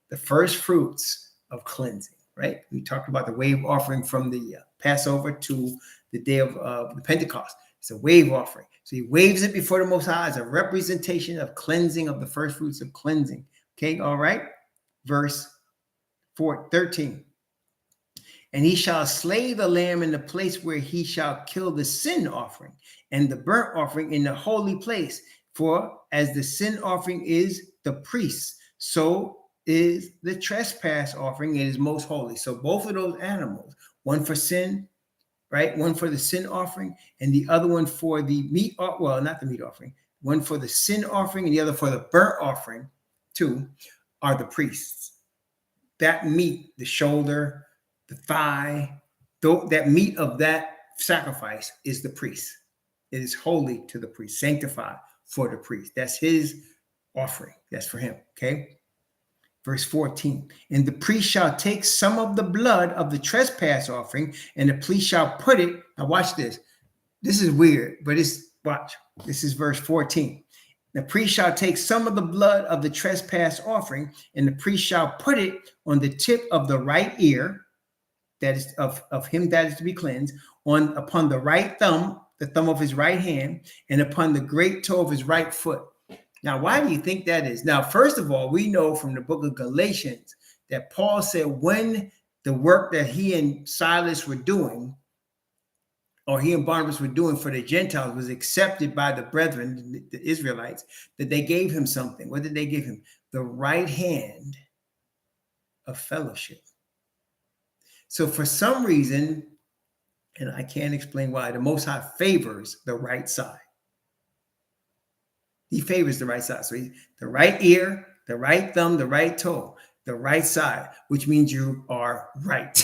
The first fruits of cleansing, right? We talked about the wave offering from the Passover to the day of the Pentecost. It's a wave offering. So he waves it before the Most High as a representation of cleansing, of the first fruits of cleansing. Okay, all right. Verse 13. And he shall slay the lamb in the place where he shall kill the sin offering and the burnt offering in the holy place. For as the sin offering is the priest, so is the trespass offering. It is most holy. So both of those animals, one for sin, right? One for the sin offering, and the other one for the meat, well, not the meat offering, one for the sin offering and the other for the burnt offering, too, are the priests. That meat, the shoulder, the thigh, that meat of that sacrifice is the priest. It is holy to the priest, sanctified for the priest. That's his offering. That's for him, okay? Verse 14, and the priest shall take some of the blood of the trespass offering, and the priest shall put it, now watch this. This is weird, but watch. This is verse 14. The priest shall take some of the blood of the trespass offering, and the priest shall put it on the tip of the right ear, that is of him that is to be cleansed, upon the right thumb, the thumb of his right hand, and upon the great toe of his right foot. Now, why do you think that is? Now, first of all, we know from the book of Galatians that Paul said when the work that he and Silas were doing, or he and Barnabas were doing for the Gentiles, was accepted by the brethren, the Israelites, that they gave him something. What did they give him? The right hand of fellowship. So for some reason, and I can't explain why, the Most High favors the right side. He favors the right side. So the right ear, the right thumb, the right toe, the right side, which means you are right.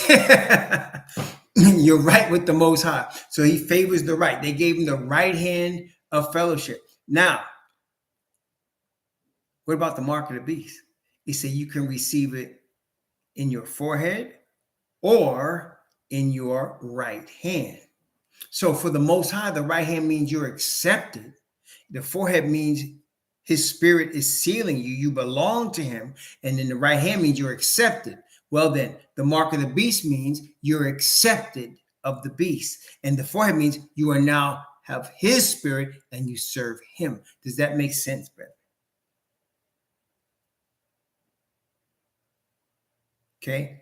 You're right with the Most High. So he favors the right. They gave him the right hand of fellowship. Now, what about the mark of the beast? He said you can receive it in your forehead or in your right hand. So for the Most High, the right hand means you're accepted. The forehead means his spirit is sealing you. You belong to him. And then the right hand means you're accepted. Well, then the mark of the beast means you're accepted of the beast. And the forehead means you are now have his spirit and you serve him. Does that make sense, brother? Okay.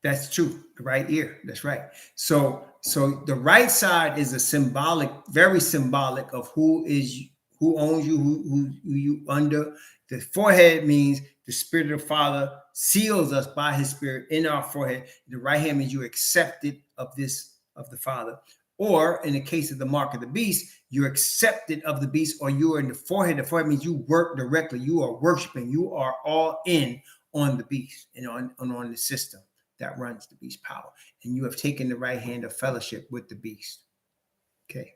That's true. The right ear. That's right. So the right side is a symbolic, very symbolic of who owns you, who you under. The forehead means the spirit of the Father seals us by his spirit in our forehead. The right hand means you're accepted of the Father. Or in the case of the mark of the beast, you're accepted of the beast, or you are in the forehead. The forehead means you work directly. You are worshiping. You are all in on the beast and on the system that runs the beast power. And you have taken the right hand of fellowship with the beast. Okay.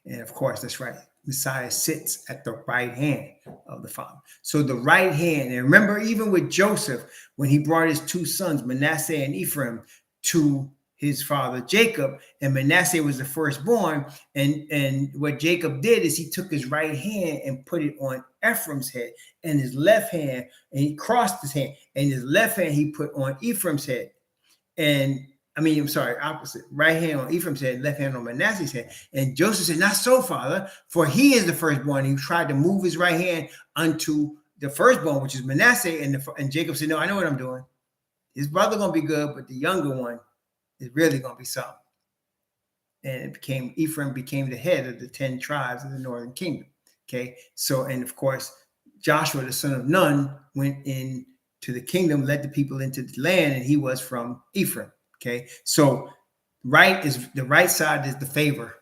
And of course, that's right. Messiah sits at the right hand of the Father. So the right hand, and remember, even with Joseph, when he brought his two sons, Manasseh and Ephraim, to his father Jacob, and Manasseh was the firstborn, and what Jacob did is he took his right hand and put it on Ephraim's head, and his left hand, and he crossed his hand, and his left hand he put on Ephraim's head. And opposite. Right hand on Ephraim's head, left hand on Manasseh's head. And Joseph said, not so, Father, for he is the firstborn. He tried to move his right hand unto the firstborn, which is Manasseh. And Jacob said, no, I know what I'm doing. His brother going to be good, but the younger one is really going to be something. And Ephraim became the head of the 10 tribes of the northern kingdom. Okay. So, and of course, Joshua, the son of Nun, went in to the kingdom, led the people into the land, and he was from Ephraim. Okay, so the right side is the favor,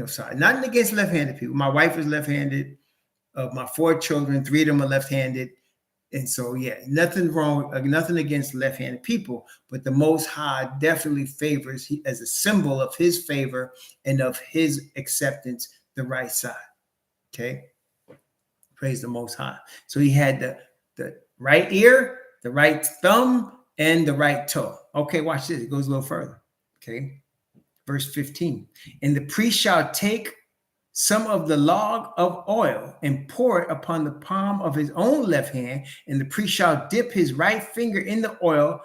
side. Nothing against left-handed people. My wife is left-handed. Of my 4 children, 3 of them are left-handed, and so nothing wrong, nothing against left-handed people. But the Most High definitely favors, as a symbol of his favor and of his acceptance, the right side. Okay, praise the Most High. So he had the right ear, the right thumb, and the right toe. Okay, watch this. It goes a little further. Okay, verse 15. And the priest shall take some of the log of oil and pour it upon the palm of his own left hand, and the priest shall dip his right finger in the oil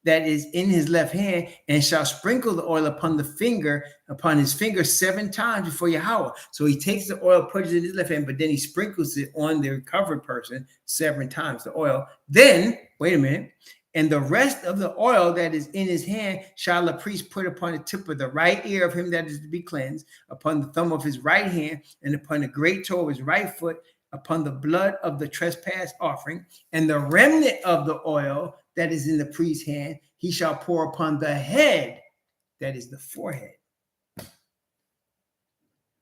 that is in his left hand, and shall sprinkle the oil upon his finger 7 times before Yahweh. So he takes the oil, puts it in his left hand, but then he sprinkles it on the recovered person 7 times, the oil. Then, wait a minute, and the rest of the oil that is in his hand shall the priest put upon the tip of the right ear of him that is to be cleansed, upon the thumb of his right hand, and upon the great toe of his right foot, upon the blood of the trespass offering. And the remnant of the oil that is in the priest's hand, he shall pour upon the head, that is the forehead,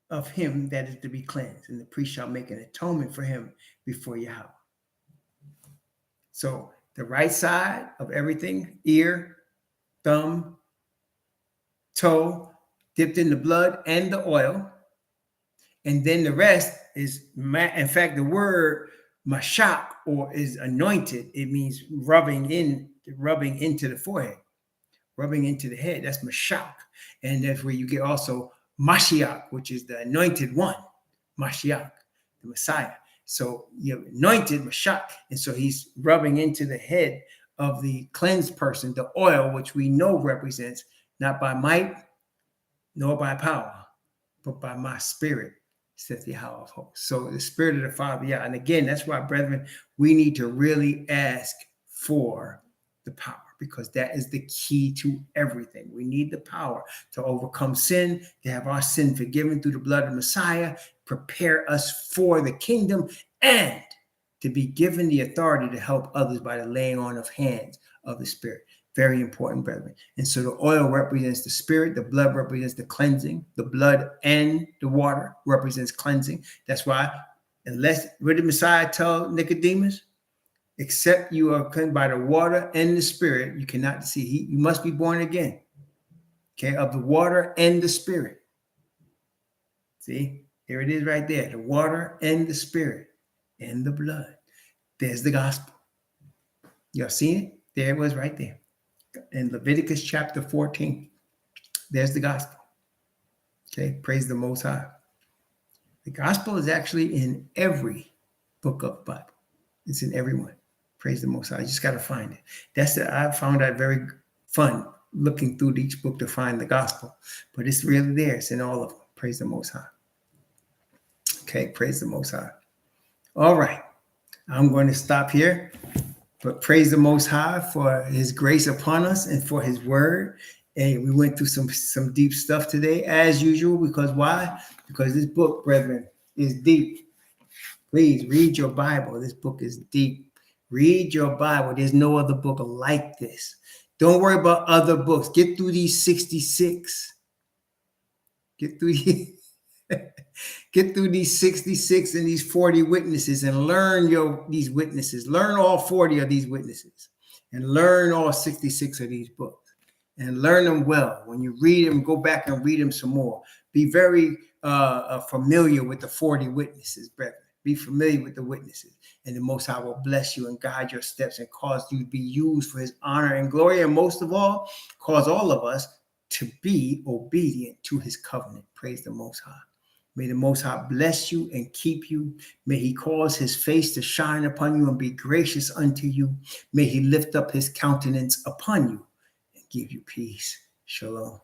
of him that is to be cleansed. And the priest shall make an atonement for him before Yahweh. So the right side of everything, ear, thumb, toe, dipped in the blood and the oil. And then the rest is, in fact, the word mashak, or is anointed. It means rubbing into the forehead, rubbing into the head. That's mashak. And that's where you get also Mashiach, which is the anointed one, Mashiach, the Messiah. So you have anointed Mashak, and so he's rubbing into the head of the cleansed person, the oil, which we know represents not by might nor by power, but by my spirit, says the Yahweh of hosts. So the spirit of the Father, and again, that's why, brethren, we need to really ask for the power, because that is the key to everything. We need the power to overcome sin, to have our sin forgiven through the blood of Messiah, prepare us for the kingdom, and to be given the authority to help others by the laying on of hands of the Spirit. Very important, brethren. And so the oil represents the Spirit, the blood represents the cleansing, the blood and the water represents cleansing. That's why, what did Messiah tell Nicodemus? Except you are cleansed by the water and the Spirit, you cannot see. You must be born again. Okay, of the water and the Spirit. See, here it is right there. The water and the Spirit and the blood. There's the gospel. Y'all seen it? There it was right there. In Leviticus chapter 14. There's the gospel. Okay, praise the Most High. The gospel is actually in every book of the Bible. It's in every one. Praise the Most High. You just got to find it. I found that very fun, looking through each book to find the gospel. But it's really there. It's in all of them. Praise the Most High. Okay, praise the Most High. All right. I'm going to stop here. But praise the Most High for his grace upon us and for his word. And we went through some deep stuff today, as usual. Because why? Because this book, brethren, is deep. Please read your Bible. This book is deep. Read your Bible. There's no other book like this. Don't worry about other books. Get through these 66. Get through these, get through these 66 and these 40 witnesses and learn these witnesses. Learn all 40 of these witnesses and learn all 66 of these books and learn them well. When you read them, go back and read them some more. Be very familiar with the 40 witnesses, brethren. Be familiar with the witnesses, and the Most High will bless you and guide your steps and cause you to be used for his honor and glory. And most of all, cause all of us to be obedient to his covenant. Praise the Most High. May the Most High bless you and keep you. May he cause his face to shine upon you and be gracious unto you. May he lift up his countenance upon you and give you peace. Shalom.